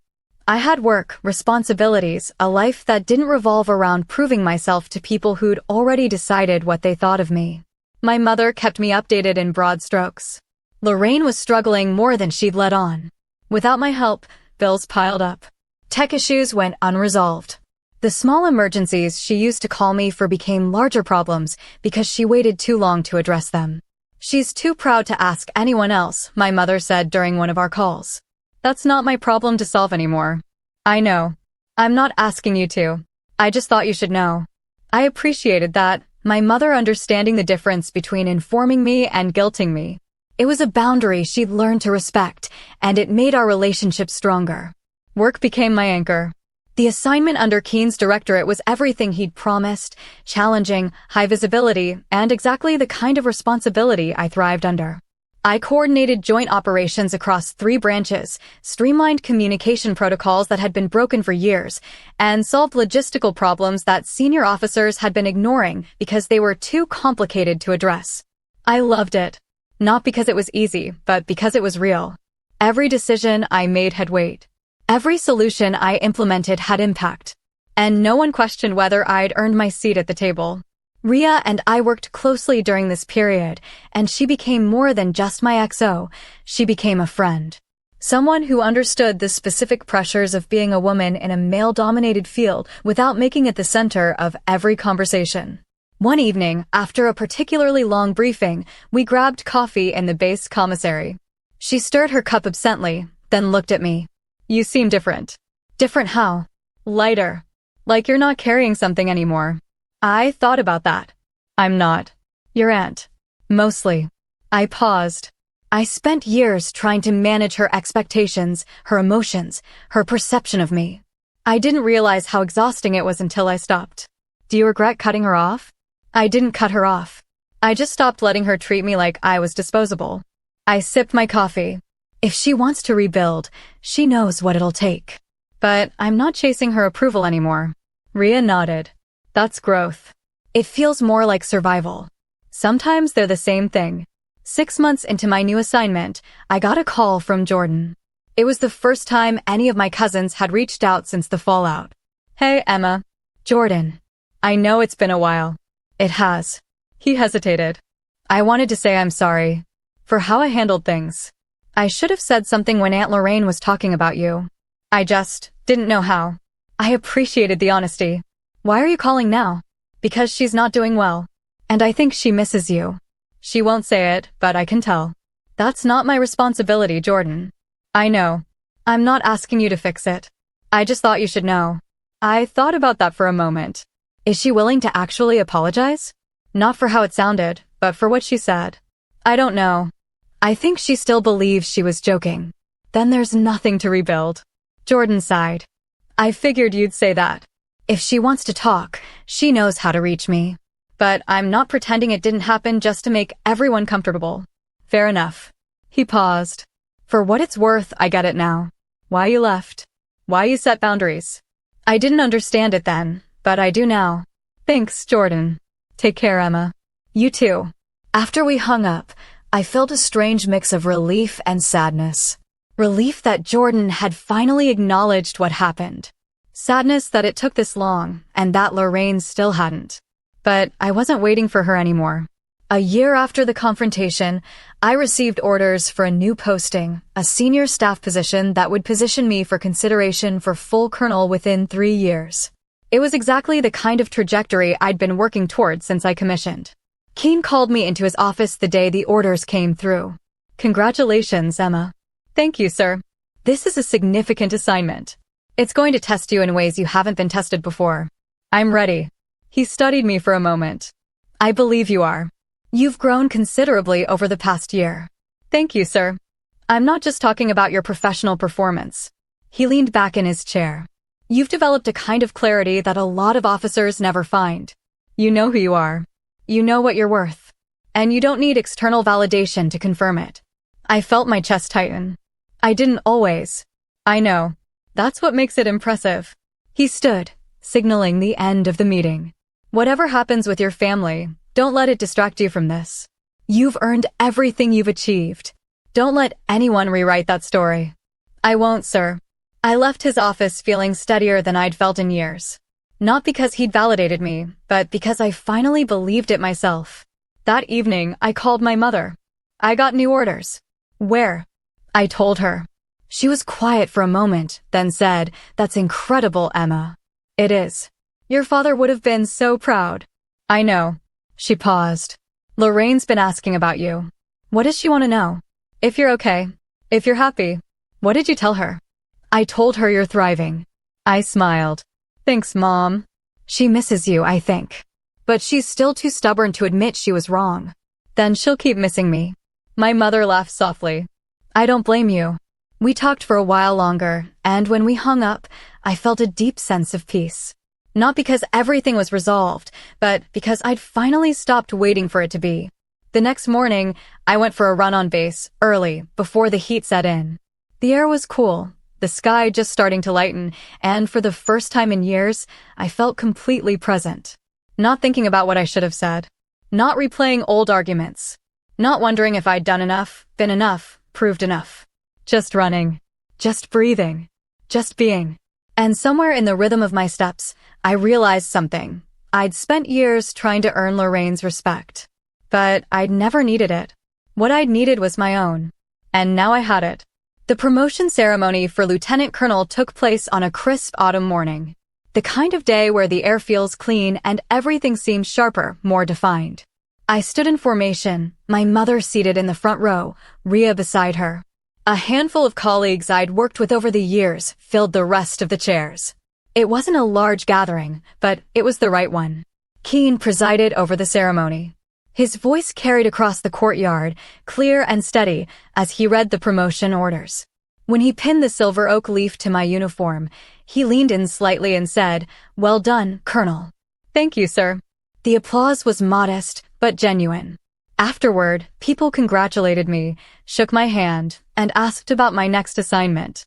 I had work, responsibilities, a life that didn't revolve around proving myself to people who'd already decided what they thought of me. My mother kept me updated in broad strokes. Lorraine was struggling more than she'd let on. Without my help, bills piled up. Tech issues went unresolved. The small emergencies she used to call me for became larger problems because she waited too long to address them. She's too proud to ask anyone else, my mother said during one of our calls. That's not my problem to solve anymore. I know. I'm not asking you to. I just thought you should know. I appreciated that, my mother understanding the difference between informing me and guilting me. It was a boundary she'd learned to respect, and it made our relationship stronger. Work became my anchor. The assignment under Keene's directorate was everything he'd promised, challenging, high visibility, and exactly the kind of responsibility I thrived under. I coordinated joint operations across 3 branches, streamlined communication protocols that had been broken for years, and solved logistical problems that senior officers had been ignoring because they were too complicated to address. I loved it. Not because it was easy, but because it was real. Every decision I made had weight. Every solution I implemented had impact. And no one questioned whether I'd earned my seat at the table. Rhea and I worked closely during this period, and she became more than just my XO. She became a friend. Someone who understood the specific pressures of being a woman in a male-dominated field without making it the center of every conversation. One evening, after a particularly long briefing, we grabbed coffee in the base commissary. She stirred her cup absently, then looked at me. You seem different. Different how? Lighter. Like you're not carrying something anymore. I thought about that. I'm not. Your aunt. Mostly. I paused. I spent years trying to manage her expectations, her emotions, her perception of me. I didn't realize how exhausting it was until I stopped. Do you regret cutting her off? I didn't cut her off. I just stopped letting her treat me like I was disposable. I sipped my coffee. If she wants to rebuild, she knows what it'll take. But I'm not chasing her approval anymore. Rhea nodded. That's growth. It feels more like survival. Sometimes they're the same thing. 6 months into my new assignment, I got a call from Jordan. It was the first time any of my cousins had reached out since the fallout. Hey, Emma. Jordan. I know it's been a while. It has. He hesitated. I wanted to say I'm sorry for how I handled things. I should have said something when Aunt Lorraine was talking about you. I just didn't know how. I appreciated the honesty. Why are you calling now? Because she's not doing well. And I think she misses you. She won't say it, but I can tell. That's not my responsibility, Jordan. I know. I'm not asking you to fix it. I just thought you should know. I thought about that for a moment. Is she willing to actually apologize? Not for how it sounded, but for what she said. I don't know. I think she still believes she was joking. Then there's nothing to rebuild. Jordan sighed. I figured you'd say that. If she wants to talk, she knows how to reach me. But I'm not pretending it didn't happen just to make everyone comfortable. Fair enough. He paused. For what it's worth, I get it now. Why you left. Why you set boundaries. I didn't understand it then, but I do now. Thanks, Jordan. Take care, Emma. You too. After we hung up, I felt a strange mix of relief and sadness. Relief that Jordan had finally acknowledged what happened. Sadness that it took this long, and that Lorraine still hadn't. But I wasn't waiting for her anymore. A year after the confrontation, I received orders for a new posting, a senior staff position that would position me for consideration for full colonel within 3 years. It was exactly the kind of trajectory I'd been working toward since I commissioned. Keene called me into his office the day the orders came through. Congratulations, Emma. Thank you, sir. This is a significant assignment. It's going to test you in ways you haven't been tested before. I'm ready. He studied me for a moment. I believe you are. You've grown considerably over the past year. Thank you, sir. I'm not just talking about your professional performance. He leaned back in his chair. You've developed a kind of clarity that a lot of officers never find. You know who you are. You know what you're worth. And you don't need external validation to confirm it. I felt my chest tighten. I didn't always. I know. That's what makes it impressive. He stood, signaling the end of the meeting. Whatever happens with your family, don't let it distract you from this. You've earned everything you've achieved. Don't let anyone rewrite that story. I won't, sir. I left his office feeling steadier than I'd felt in years. Not because he'd validated me, but because I finally believed it myself. That evening, I called my mother. I got new orders. Where? I told her. She was quiet for a moment, then said, "That's incredible, Emma." It is. Your father would have been so proud. I know. She paused. Lorraine's been asking about you. What does she want to know? If you're okay. If you're happy. What did you tell her? I told her you're thriving. I smiled. Thanks, Mom. She misses you, I think. But she's still too stubborn to admit she was wrong. Then she'll keep missing me. My mother laughed softly. I don't blame you. We talked for a while longer, and when we hung up, I felt a deep sense of peace. Not because everything was resolved, but because I'd finally stopped waiting for it to be. The next morning, I went for a run on base, early, before the heat set in. The air was cool, the sky just starting to lighten, and for the first time in years, I felt completely present. Not thinking about what I should have said. Not replaying old arguments. Not wondering if I'd done enough, been enough, proved enough. Just running. Just breathing. Just being. And somewhere in the rhythm of my steps, I realized something. I'd spent years trying to earn Lorraine's respect. But I'd never needed it. What I'd needed was my own. And now I had it. The promotion ceremony for Lieutenant Colonel took place on a crisp autumn morning. The kind of day where the air feels clean and everything seems sharper, more defined. I stood in formation, my mother seated in the front row, Rhea beside her. A handful of colleagues I'd worked with over the years filled the rest of the chairs. It wasn't a large gathering, but it was the right one. Keene presided over the ceremony. His voice carried across the courtyard, clear and steady, as he read the promotion orders. When he pinned the silver oak leaf to my uniform, he leaned in slightly and said, "Well done, Colonel." Thank you, sir. The applause was modest, but genuine. Afterward, people congratulated me, shook my hand, and asked about my next assignment.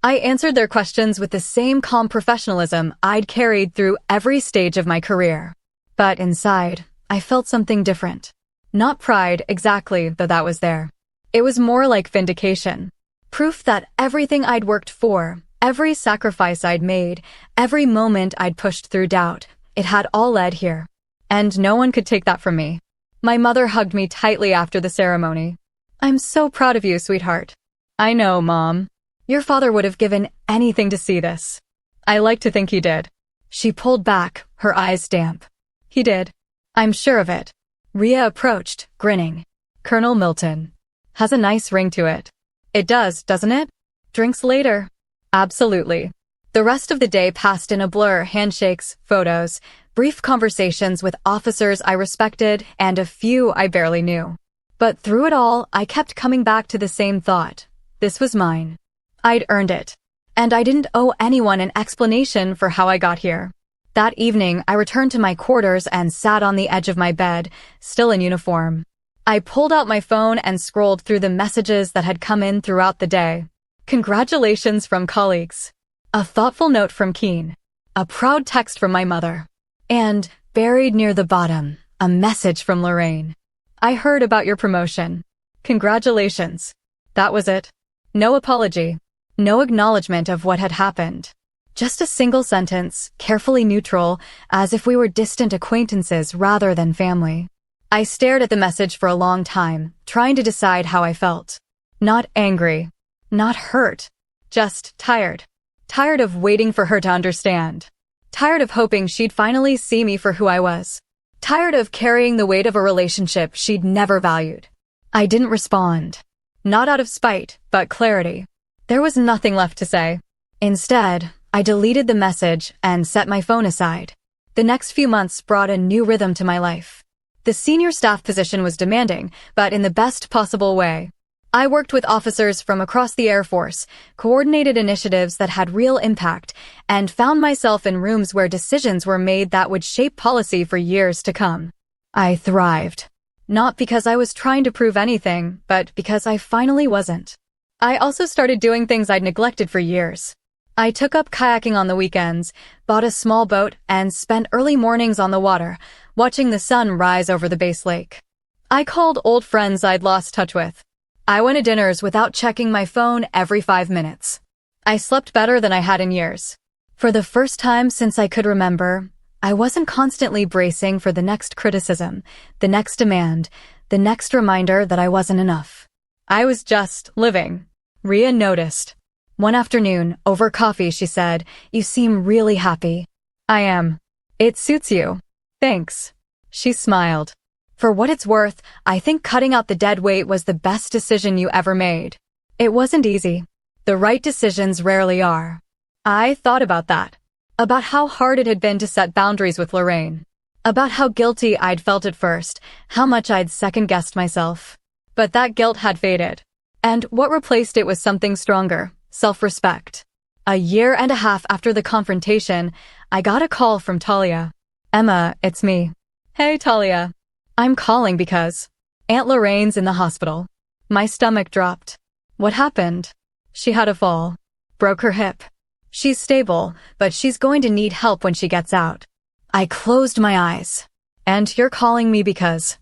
I answered their questions with the same calm professionalism I'd carried through every stage of my career. But inside, I felt something different. Not pride exactly, though that was there. It was more like vindication. Proof that everything I'd worked for, every sacrifice I'd made, every moment I'd pushed through doubt, it had all led here. And no one could take that from me. My mother hugged me tightly after the ceremony. I'm so proud of you, sweetheart. I know, Mom. Your father would have given anything to see this. I like to think he did. She pulled back, her eyes damp. He did. I'm sure of it. Rhea approached, grinning. Colonel Milton. Has a nice ring to it. It does, doesn't it? Drinks later. Absolutely. The rest of the day passed in a blur, handshakes, photos, brief conversations with officers I respected and a few I barely knew. But through it all, I kept coming back to the same thought. This was mine. I'd earned it. And I didn't owe anyone an explanation for how I got here. That evening, I returned to my quarters and sat on the edge of my bed, still in uniform. I pulled out my phone and scrolled through the messages that had come in throughout the day. Congratulations from colleagues. A thoughtful note from Keene. A proud text from my mother. And, buried near the bottom, a message from Lorraine. I heard about your promotion. Congratulations. That was it. No apology. No acknowledgement of what had happened. Just a single sentence, carefully neutral, as if we were distant acquaintances rather than family. I stared at the message for a long time, trying to decide how I felt. Not angry. Not hurt. Just tired. Tired of waiting for her to understand. Tired of hoping she'd finally see me for who I was. Tired of carrying the weight of a relationship she'd never valued. I didn't respond. Not out of spite, but clarity. There was nothing left to say. Instead, I deleted the message and set my phone aside. The next few months brought a new rhythm to my life. The senior staff position was demanding, but in the best possible way. I worked with officers from across the Air Force, coordinated initiatives that had real impact, and found myself in rooms where decisions were made that would shape policy for years to come. I thrived. Not because I was trying to prove anything, but because I finally wasn't. I also started doing things I'd neglected for years. I took up kayaking on the weekends, bought a small boat, and spent early mornings on the water, watching the sun rise over the base lake. I called old friends I'd lost touch with. I went to dinners without checking my phone every 5 minutes. I slept better than I had in years. For the first time since I could remember, I wasn't constantly bracing for the next criticism, the next demand, the next reminder that I wasn't enough. I was just living. Rhea noticed. One afternoon, over coffee, she said, "You seem really happy." "I am. It suits you." "Thanks." She smiled. "For what it's worth, I think cutting out the dead weight was the best decision you ever made." It wasn't easy. The right decisions rarely are. I thought about that. About how hard it had been to set boundaries with Lorraine. About how guilty I'd felt at first, how much I'd second-guessed myself. But that guilt had faded. And what replaced it was something stronger, self-respect. A year and a half after the confrontation, I got a call from Talia. "Emma, it's me." "Hey, Talia. I'm calling because Aunt Lorraine's in the hospital." My stomach dropped. "What happened?" "She had a fall. Broke her hip. She's stable, but she's going to need help when she gets out." I closed my eyes. "And you're calling me because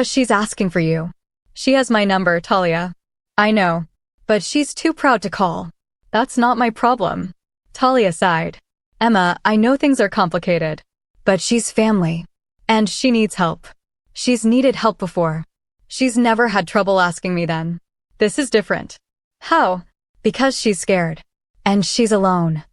she's asking for you." "She has my number, Talia." "I know. But she's too proud to call." "That's not my problem." Talia sighed. "Emma, I know things are complicated. But she's family. And she needs help. She's needed help before. She's never had trouble asking me then. This is different." "How?" "Because she's scared. And she's alone."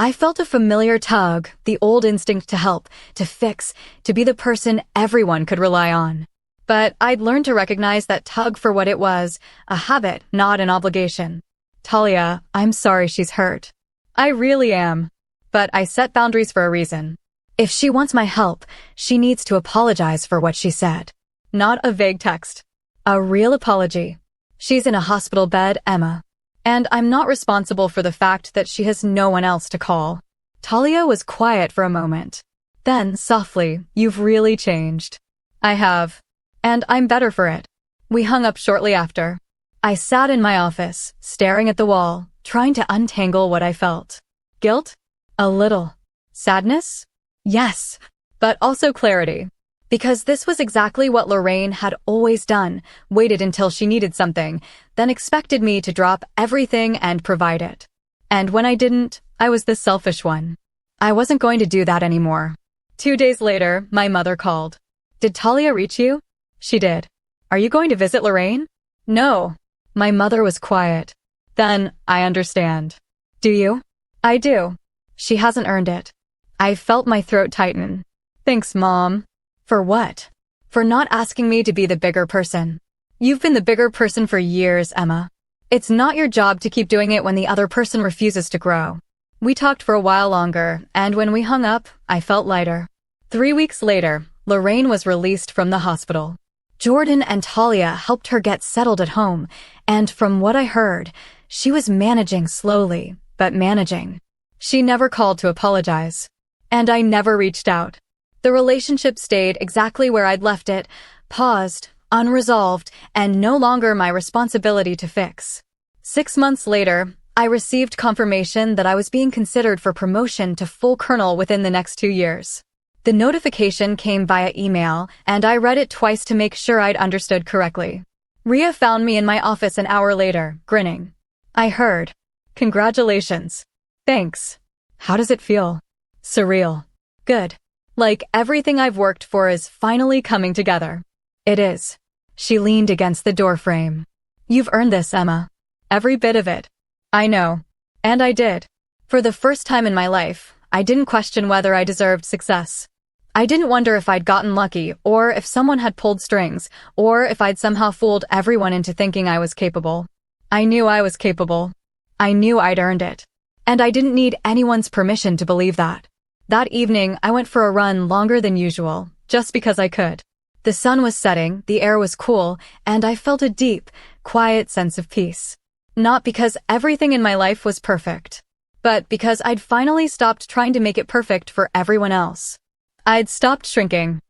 I felt a familiar tug, the old instinct to help, to fix, to be the person everyone could rely on. But I'd learned to recognize that tug for what it was, a habit, not an obligation. "Talia, I'm sorry she's hurt." "I really am. But I set boundaries for a reason. If she wants my help, she needs to apologize for what she said. Not a vague text. A real apology. She's in a hospital bed, Emma. And I'm not responsible for the fact that she has no one else to call." Talia was quiet for a moment. Then, softly, "You've really changed." "I have. And I'm better for it." We hung up shortly after. I sat in my office, staring at the wall, trying to untangle what I felt. Guilt? A little. Sadness? Yes. But also clarity. Because this was exactly what Lorraine had always done, waited until she needed something, then expected me to drop everything and provide it. And when I didn't, I was the selfish one. I wasn't going to do that anymore. 2 days later, my mother called. "Did Talia reach you?" "She did." "Are you going to visit Lorraine?" "No." My mother was quiet. "Then, I understand." "Do you?" "I do." "She hasn't earned it." I felt my throat tighten. "Thanks, Mom." "For what?" "For not asking me to be the bigger person." "You've been the bigger person for years, Emma. It's not your job to keep doing it when the other person refuses to grow." We talked for a while longer, and when we hung up, I felt lighter. 3 weeks later, Lorraine was released from the hospital. Jordan and Talia helped her get settled at home, and from what I heard, she was managing slowly, but managing. She never called to apologize. And I never reached out. The relationship stayed exactly where I'd left it, paused, unresolved, and no longer my responsibility to fix. 6 months later, I received confirmation that I was being considered for promotion to full colonel within the next 2 years. The notification came via email, and I read it twice to make sure I'd understood correctly. Rhea found me in my office an hour later, grinning. I heard, "Congratulations." "Thanks." "How does it feel?" "Surreal." "Good. Like everything I've worked for is finally coming together." "It is." She leaned against the doorframe. "You've earned this, Emma. Every bit of it." "I know. And I did. For the first time in my life, I didn't question whether I deserved success. I didn't wonder if I'd gotten lucky, or if someone had pulled strings, or if I'd somehow fooled everyone into thinking I was capable. I knew I was capable. I knew I'd earned it. And I didn't need anyone's permission to believe that. That evening, I went for a run longer than usual, just because I could. The sun was setting, the air was cool, and I felt a deep, quiet sense of peace. Not because everything in my life was perfect, but because I'd finally stopped trying to make it perfect for everyone else. I'd stopped shrinking.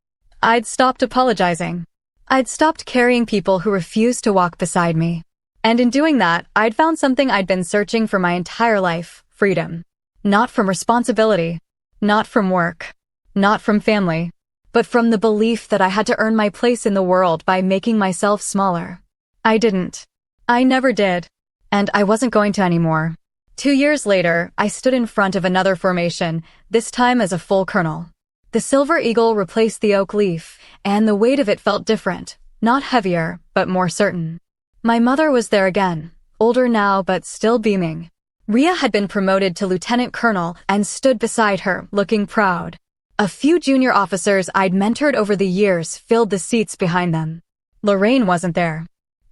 I'd stopped apologizing. I'd stopped carrying people who refused to walk beside me. And in doing that, I'd found something I'd been searching for my entire life: freedom. Not from responsibility, not from work, not from family, but from the belief that I had to earn my place in the world by making myself smaller. I didn't. I never did. And I wasn't going to anymore. 2 years later, I stood in front of another formation, this time as a full colonel. The silver eagle replaced the oak leaf, and the weight of it felt different, not heavier, but more certain. My mother was there again, older now but still beaming. Rhea had been promoted to lieutenant colonel and stood beside her, looking proud. A few junior officers I'd mentored over the years filled the seats behind them. Lorraine wasn't there.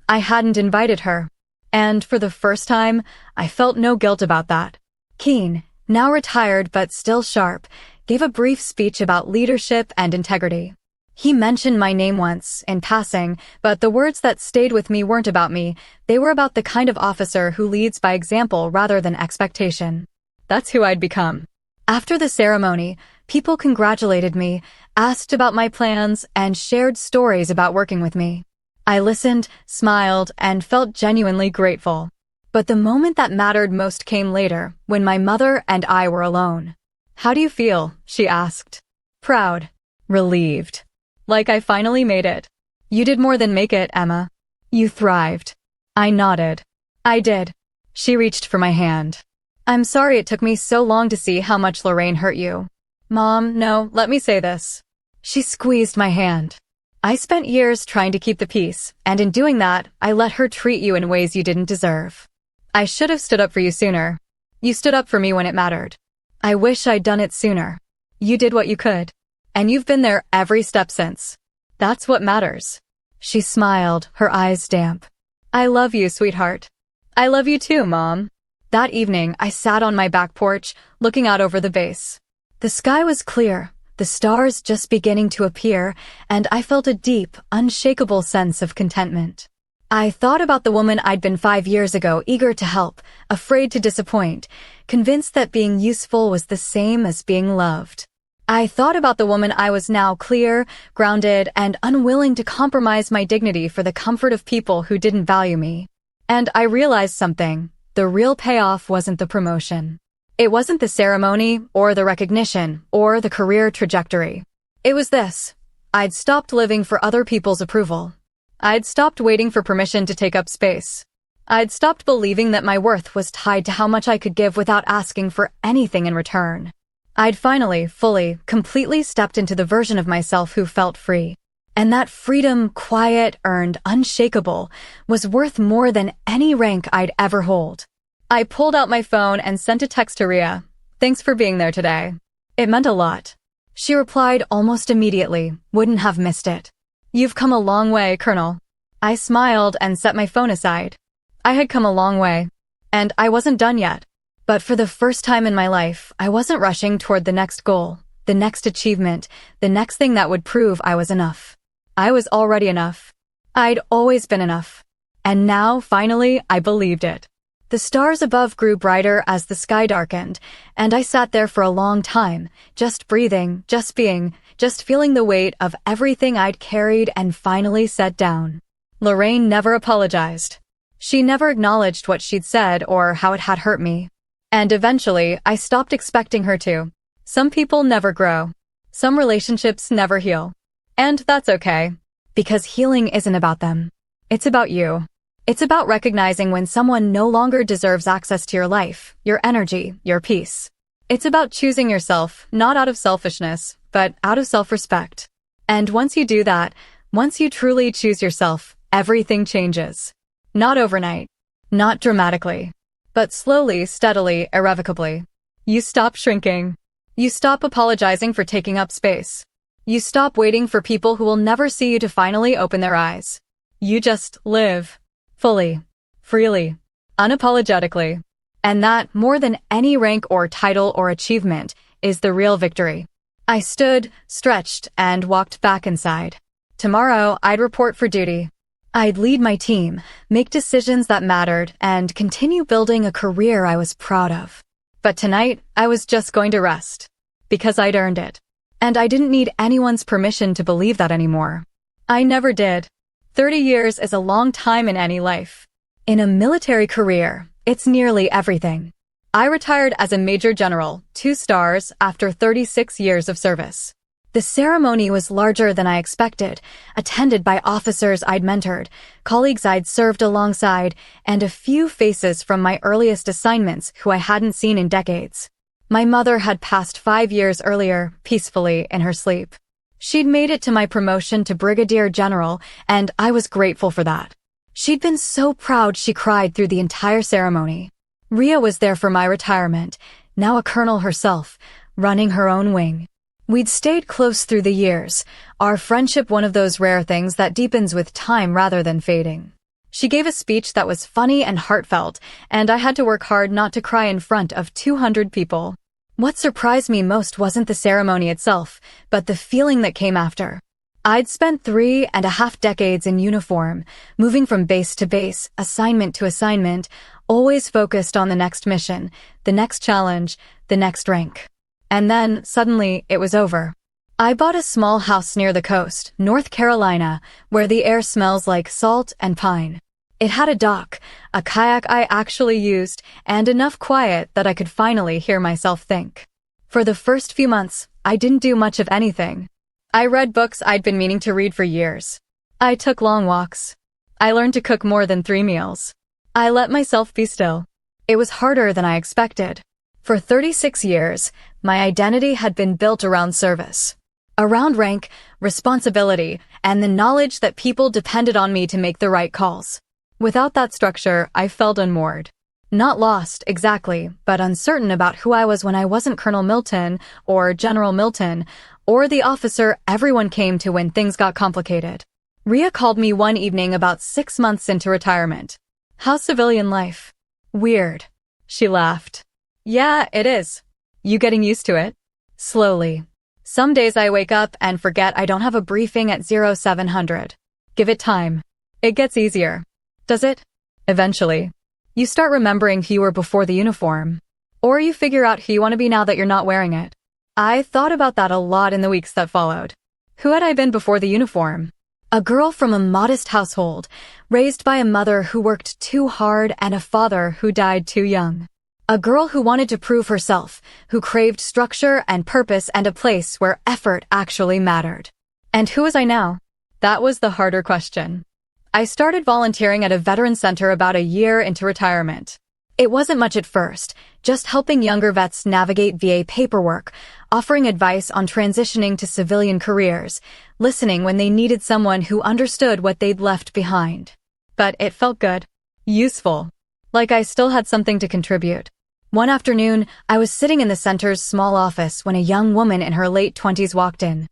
I hadn't invited her. And for the first time, I felt no guilt about that. Keene, now retired but still sharp, gave a brief speech about leadership and integrity. He mentioned my name once, in passing, but the words that stayed with me weren't about me. They were about the kind of officer who leads by example rather than expectation. That's who I'd become. After the ceremony, people congratulated me, asked about my plans, and shared stories about working with me. I listened, smiled, and felt genuinely grateful. But the moment that mattered most came later, when my mother and I were alone. "How do you feel?" she asked. Proud. Relieved. Like I finally made it. "You did more than make it, Emma. You thrived." I nodded. "I did." She reached for my hand. "I'm sorry it took me so long to see how much Lorraine hurt you." "Mom, no, let me say this." She squeezed my hand. "I spent years trying to keep the peace, and in doing that, I let her treat you in ways you didn't deserve. I should have stood up for you sooner. You stood up for me when it mattered. I wish I'd done it sooner. You did what you could. And you've been there every step since. That's what matters." She smiled, her eyes damp. "I love you, sweetheart." "I love you too, Mom." That evening, I sat on my back porch, looking out over the base. The sky was clear, the stars just beginning to appear, and I felt a deep, unshakable sense of contentment. I thought about the woman I'd been 5 years ago, eager to help, afraid to disappoint, convinced that being useful was the same as being loved. I thought about the woman I was now, clear, grounded, and unwilling to compromise my dignity for the comfort of people who didn't value me. And I realized something. The real payoff wasn't the promotion. It wasn't the ceremony, or the recognition, or the career trajectory. It was this. I'd stopped living for other people's approval. I'd stopped waiting for permission to take up space. I'd stopped believing that my worth was tied to how much I could give without asking for anything in return. I'd finally, fully, completely stepped into the version of myself who felt free. And that freedom, quiet, earned, unshakable, was worth more than any rank I'd ever hold. I pulled out my phone and sent a text to Rhea. "Thanks for being there today." It meant a lot. She replied almost immediately, wouldn't have missed it. "You've come a long way, Colonel." I smiled and set my phone aside. I had come a long way. And I wasn't done yet. But for the first time in my life, I wasn't rushing toward the next goal, the next achievement, the next thing that would prove I was enough. I was already enough. I'd always been enough. And now, finally, I believed it. The stars above grew brighter as the sky darkened, and I sat there for a long time, just breathing, just being, just feeling the weight of everything I'd carried and finally set down. Lorraine never apologized. She never acknowledged what she'd said or how it had hurt me. And eventually, I stopped expecting her to. Some people never grow. Some relationships never heal. And that's okay. Because healing isn't about them. It's about you. It's about recognizing when someone no longer deserves access to your life, your energy, your peace. It's about choosing yourself, not out of selfishness, but out of self-respect. And once you do that, once you truly choose yourself, everything changes. Not overnight. Not dramatically. But slowly, steadily, irrevocably. You stop shrinking. You stop apologizing for taking up space. You stop waiting for people who will never see you to finally open their eyes. You just live. Fully. Freely. Unapologetically. And that, more than any rank or title or achievement, is the real victory. I stood, stretched, and walked back inside. Tomorrow, I'd report for duty. I'd lead my team, make decisions that mattered, and continue building a career I was proud of. But tonight, I was just going to rest. Because I'd earned it. And I didn't need anyone's permission to believe that anymore. I never did. 30 years is a long time in any life. In a military career, it's nearly everything. I retired as a Major General, 2 stars, after 36 years of service. The ceremony was larger than I expected, attended by officers I'd mentored, colleagues I'd served alongside, and a few faces from my earliest assignments who I hadn't seen in decades. My mother had passed 5 years earlier, peacefully, in her sleep. She'd made it to my promotion to Brigadier General, and I was grateful for that. She'd been so proud she cried through the entire ceremony. Rhea was there for my retirement, now a colonel herself, running her own wing. We'd stayed close through the years, our friendship one of those rare things that deepens with time rather than fading. She gave a speech that was funny and heartfelt, and I had to work hard not to cry in front of 200 people. What surprised me most wasn't the ceremony itself, but the feeling that came after. I'd spent 3.5 decades in uniform, moving from base to base, assignment to assignment, always focused on the next mission, the next challenge, the next rank. And then, suddenly, it was over. I bought a small house near the coast, North Carolina, where the air smells like salt and pine. It had a dock, a kayak I actually used, and enough quiet that I could finally hear myself think. For the first few months, I didn't do much of anything. I read books I'd been meaning to read for years. I took long walks. I learned to cook more than 3 meals. I let myself be still. It was harder than I expected. For 36 years, my identity had been built around service. Around rank, responsibility, and the knowledge that people depended on me to make the right calls. Without that structure, I felt unmoored. Not lost, exactly, but uncertain about who I was when I wasn't Colonel Milton, or General Milton, or the officer everyone came to when things got complicated. Rhea called me one evening about 6 months into retirement. "How's civilian life?" "Weird." She laughed. "Yeah, it is. You getting used to it?" "Slowly. Some days I wake up and forget I don't have a briefing at 0700. Give it time. It gets easier." "Does it?" "Eventually. You start remembering who you were before the uniform. Or you figure out who you want to be now that you're not wearing it." I thought about that a lot in the weeks that followed. Who had I been before the uniform? A girl from a modest household, raised by a mother who worked too hard and a father who died too young. A girl who wanted to prove herself, who craved structure and purpose and a place where effort actually mattered. And who was I now? That was the harder question. I started volunteering at a veteran center about a year into retirement. It wasn't much at first, just helping younger vets navigate VA paperwork, offering advice on transitioning to civilian careers, listening when they needed someone who understood what they'd left behind. But it felt good. Useful. Like I still had something to contribute. One afternoon, I was sitting in the center's small office when a young woman in her late 20s walked in.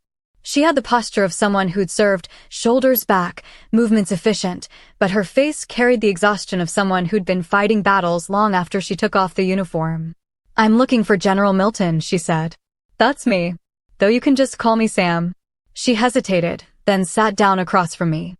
She had the posture of someone who'd served, shoulders back, movements efficient, but her face carried the exhaustion of someone who'd been fighting battles long after she took off the uniform. "I'm looking for General Milton," she said. "That's me. Though you can just call me Sam." She hesitated, then sat down across from me.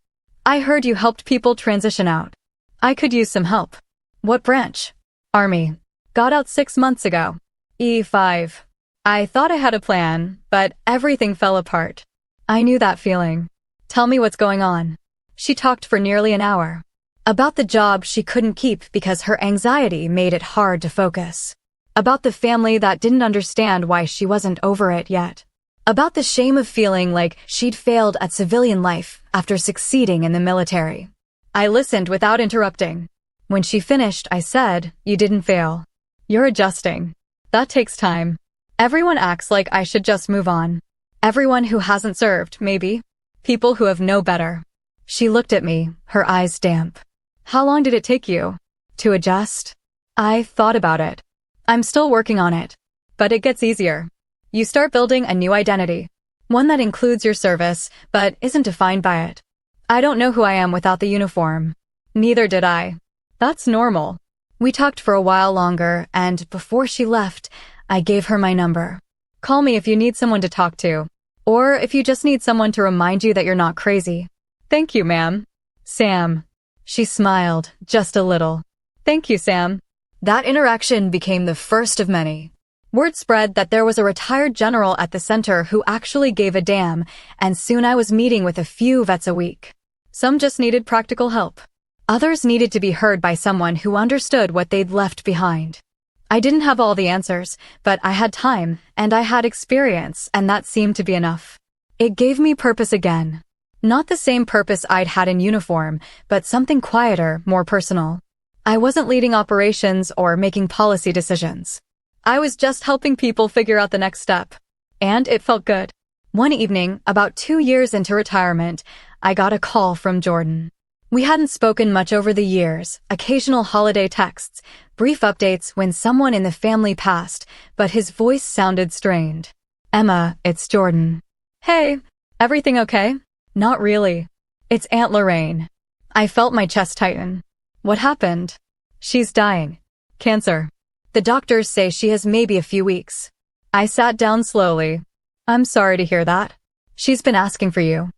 "I heard you helped people transition out. I could use some help." "What branch?" "Army. Got out 6 months ago. E5. I thought I had a plan, but everything fell apart. I knew that feeling. "Tell me what's going on." She talked for nearly an hour. About the job she couldn't keep because her anxiety made it hard to focus. About the family that didn't understand why she wasn't over it yet. About the shame of feeling like she'd failed at civilian life after succeeding in the military. I listened without interrupting. When she finished, I said, "You didn't fail. You're adjusting. That takes time. Everyone acts like I should just move on. Everyone who hasn't served, maybe. People who have no better." She looked at me, her eyes damp. "How long did it take you to adjust?" I thought about it. "I'm still working on it. But it gets easier. You start building a new identity. One that includes your service, but isn't defined by it. I don't know who I am without the uniform." Neither did I. That's normal. We talked for a while longer, and before she left, I gave her my number. "Call me if you need someone to talk to." Or if you just need someone to remind you that you're not crazy. Thank you, ma'am. Sam. She smiled, just a little. Thank you, Sam. That interaction became the first of many. Word spread that there was a retired general at the center who actually gave a damn, and soon I was meeting with a few vets a week. Some just needed practical help. Others needed to be heard by someone who understood what they'd left behind. I didn't have all the answers, but I had time, and I had experience, and that seemed to be enough. It gave me purpose again. Not the same purpose I'd had in uniform, but something quieter, more personal. I wasn't leading operations or making policy decisions. I was just helping people figure out the next step. And it felt good. One evening, about 2 years into retirement, I got a call from Jordan. We hadn't spoken much over the years, occasional holiday texts, brief updates when someone in the family passed, but his voice sounded strained. Emma, it's Jordan. Hey, everything okay? Not really. It's Aunt Lorraine. I felt my chest tighten. What happened? She's dying. Cancer. The doctors say she has maybe a few weeks. I sat down slowly. I'm sorry to hear that. She's been asking for you.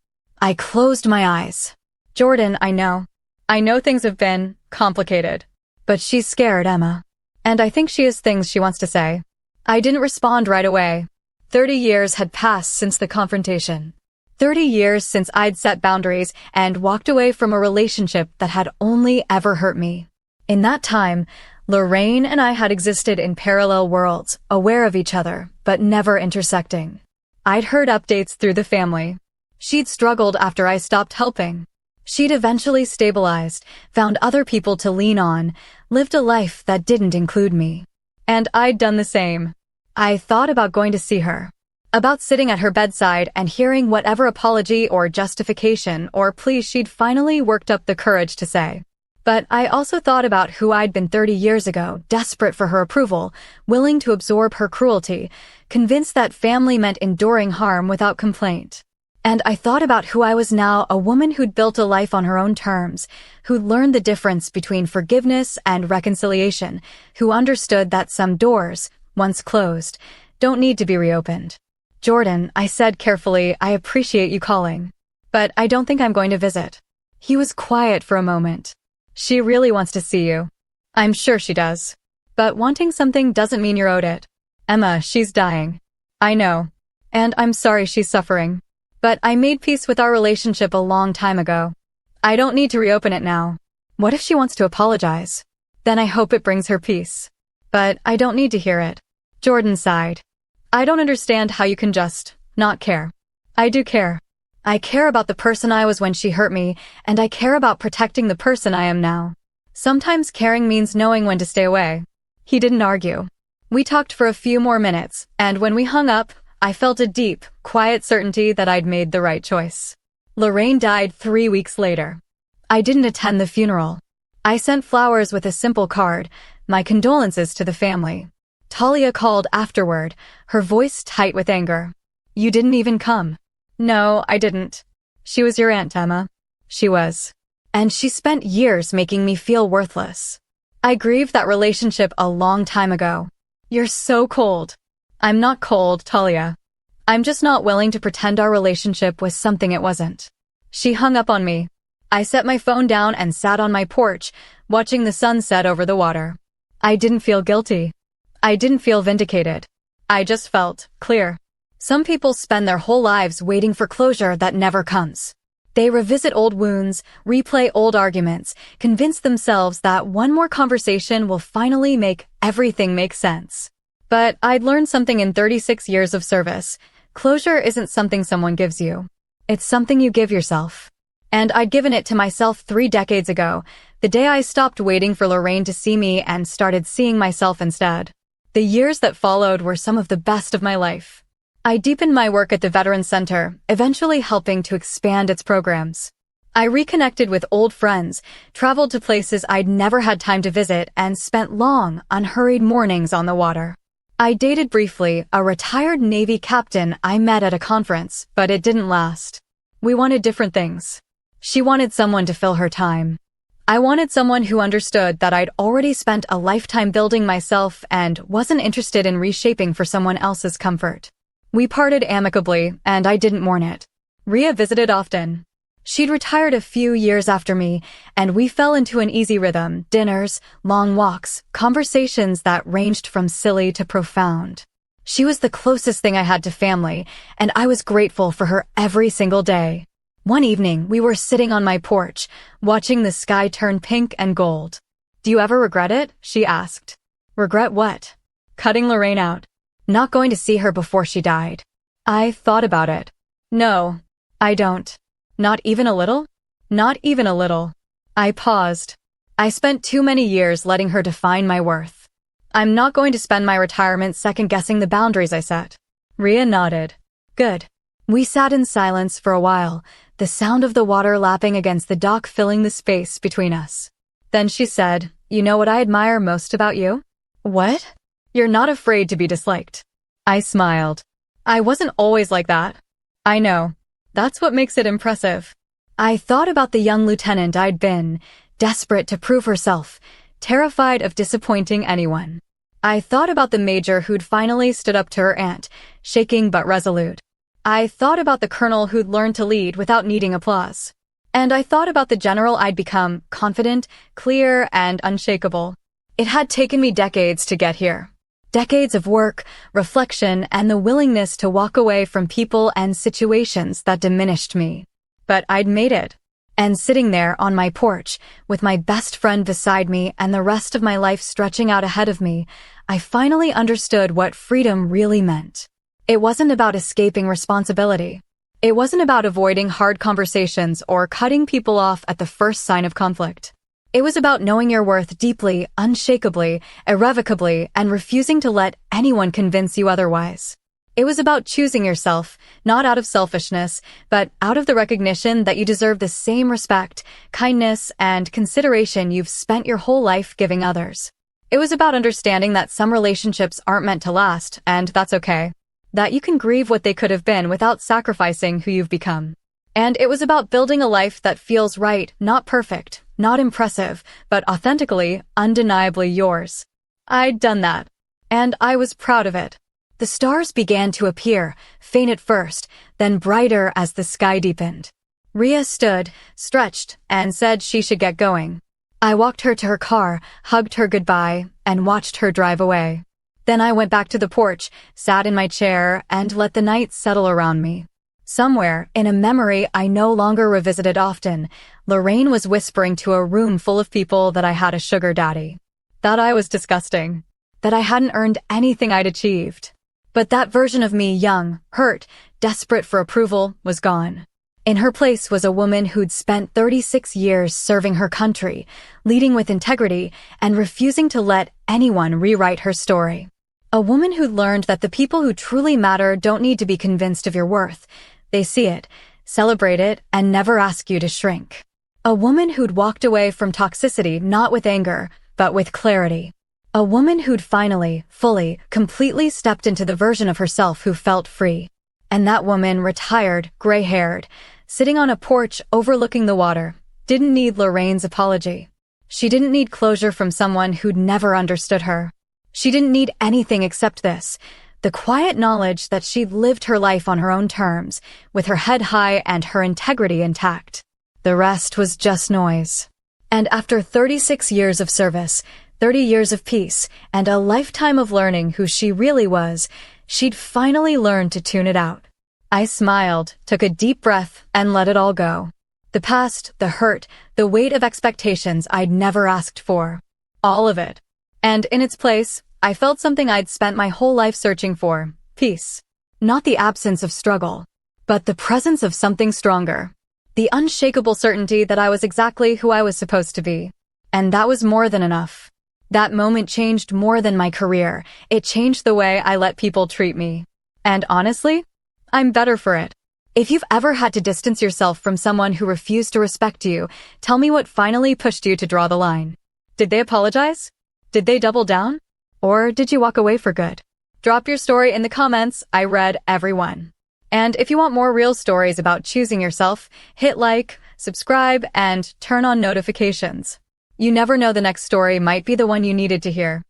I closed my eyes. Jordan, I know. I know things have been complicated. But she's scared, Emma. And I think she has things she wants to say. I didn't respond right away. 30 years had passed since the confrontation. 30 years since I'd set boundaries and walked away from a relationship that had only ever hurt me. In that time, Lorraine and I had existed in parallel worlds, aware of each other, but never intersecting. I'd heard updates through the family. She'd struggled after I stopped helping. She'd eventually stabilized, found other people to lean on, lived a life that didn't include me. And I'd done the same. I thought about going to see her. About sitting at her bedside and hearing whatever apology or justification or plea she'd finally worked up the courage to say. But I also thought about who I'd been 30 years ago, desperate for her approval, willing to absorb her cruelty, convinced that family meant enduring harm without complaint. And I thought about who I was now, a woman who'd built a life on her own terms, who'd learned the difference between forgiveness and reconciliation, who understood that some doors, once closed, don't need to be reopened. Jordan, I said carefully, I appreciate you calling. But I don't think I'm going to visit. He was quiet for a moment. She really wants to see you. I'm sure she does. But wanting something doesn't mean you're owed it. Emma, she's dying. I know. And I'm sorry she's suffering. But I made peace with our relationship a long time ago. I don't need to reopen it now. What if she wants to apologize? Then I hope it brings her peace. But I don't need to hear it. Jordan sighed. I don't understand how you can just not care. I do care. I care about the person I was when she hurt me, and I care about protecting the person I am now. Sometimes caring means knowing when to stay away. He didn't argue. We talked for a few more minutes, and when we hung up, I felt a deep, quiet certainty that I'd made the right choice. Lorraine died 3 weeks later. I didn't attend the funeral. I sent flowers with a simple card, my condolences to the family. Talia called afterward, her voice tight with anger. You didn't even come. No, I didn't. She was your aunt, Emma. She was. And she spent years making me feel worthless. I grieved that relationship a long time ago. You're so cold. I'm not cold, Talia. I'm just not willing to pretend our relationship was something it wasn't. She hung up on me. I set my phone down and sat on my porch, watching the sun set over the water. I didn't feel guilty. I didn't feel vindicated. I just felt clear. Some people spend their whole lives waiting for closure that never comes. They revisit old wounds, replay old arguments, convince themselves that one more conversation will finally make everything make sense. But I'd learned something in 36 years of service. Closure isn't something someone gives you. It's something you give yourself. And I'd given it to myself 3 decades ago, the day I stopped waiting for Lorraine to see me and started seeing myself instead. The years that followed were some of the best of my life. I deepened my work at the Veterans Center, eventually helping to expand its programs. I reconnected with old friends, traveled to places I'd never had time to visit, and spent long, unhurried mornings on the water. I dated briefly a retired Navy captain I met at a conference, but it didn't last. We wanted different things. She wanted someone to fill her time. I wanted someone who understood that I'd already spent a lifetime building myself and wasn't interested in reshaping for someone else's comfort. We parted amicably, and I didn't mourn it. Rhea visited often. She'd retired a few years after me, and we fell into an easy rhythm: dinners, long walks, conversations that ranged from silly to profound. She was the closest thing I had to family, and I was grateful for her every single day. One evening, we were sitting on my porch, watching the sky turn pink and gold. "Do you ever regret it?" she asked. "Regret what?" "Cutting Lorraine out. Not going to see her before she died." I thought about it. "No, I don't. Not even a little?" "Not even a little." I paused. I spent too many years letting her define my worth. "I'm not going to spend my retirement second-guessing the boundaries I set." Rhea nodded. "Good." We sat in silence for a while, the sound of the water lapping against the dock filling the space between us. Then she said, "You know what I admire most about you?" "What?" "You're not afraid to be disliked." I smiled. "I wasn't always like that." "I know. That's what makes it impressive." I thought about the young lieutenant I'd been, desperate to prove herself, terrified of disappointing anyone. I thought about the major who'd finally stood up to her aunt, shaking but resolute. I thought about the colonel who'd learned to lead without needing applause. And I thought about the general I'd become, confident, clear, and unshakable. It had taken me decades to get here. Decades of work, reflection, and the willingness to walk away from people and situations that diminished me. But I'd made it. And sitting there on my porch, with my best friend beside me and the rest of my life stretching out ahead of me, I finally understood what freedom really meant. It wasn't about escaping responsibility. It wasn't about avoiding hard conversations or cutting people off at the first sign of conflict. It was about knowing your worth deeply, unshakably, irrevocably, and refusing to let anyone convince you otherwise. It was about choosing yourself, not out of selfishness, but out of the recognition that you deserve the same respect, kindness, and consideration you've spent your whole life giving others. It was about understanding that some relationships aren't meant to last, and that's okay. That you can grieve what they could have been without sacrificing who you've become. And it was about building a life that feels right, not perfect, not impressive, but authentically, undeniably yours. I'd done that. And I was proud of it. The stars began to appear, faint at first, then brighter as the sky deepened. Rhea stood, stretched, and said she should get going. I walked her to her car, hugged her goodbye, and watched her drive away. Then I went back to the porch, sat in my chair, and let the night settle around me. Somewhere, in a memory I no longer revisited often, Lorraine was whispering to a room full of people that I had a sugar daddy. That I was disgusting. That I hadn't earned anything I'd achieved. But that version of me, young, hurt, desperate for approval, was gone. In her place was a woman who'd spent 36 years serving her country, leading with integrity, and refusing to let anyone rewrite her story. A woman who'd learned that the people who truly matter don't need to be convinced of your worth. They see it, celebrate it, and never ask you to shrink. A woman who'd walked away from toxicity not with anger, but with clarity. A woman who'd finally, fully, completely stepped into the version of herself who felt free. And that woman, retired, gray-haired, sitting on a porch overlooking the water, didn't need Lorraine's apology. She didn't need closure from someone who'd never understood her. She didn't need anything except this, the quiet knowledge that she'd lived her life on her own terms, with her head high and her integrity intact. The rest was just noise. And after 36 years of service, 30 years of peace, and a lifetime of learning who she really was, she'd finally learned to tune it out. I smiled, took a deep breath, and let it all go. The past, the hurt, the weight of expectations I'd never asked for. All of it. And in its place, I felt something I'd spent my whole life searching for: peace. Not the absence of struggle, but the presence of something stronger. The unshakable certainty that I was exactly who I was supposed to be. And that was more than enough. That moment changed more than my career. It changed the way I let people treat me. And honestly, I'm better for it. If you've ever had to distance yourself from someone who refused to respect you, tell me what finally pushed you to draw the line. Did they apologize? Did they double down? Or did you walk away for good? Drop your story in the comments. I read every one. And if you want more real stories about choosing yourself, hit like, subscribe, and turn on notifications. You never know, the next story might be the one you needed to hear.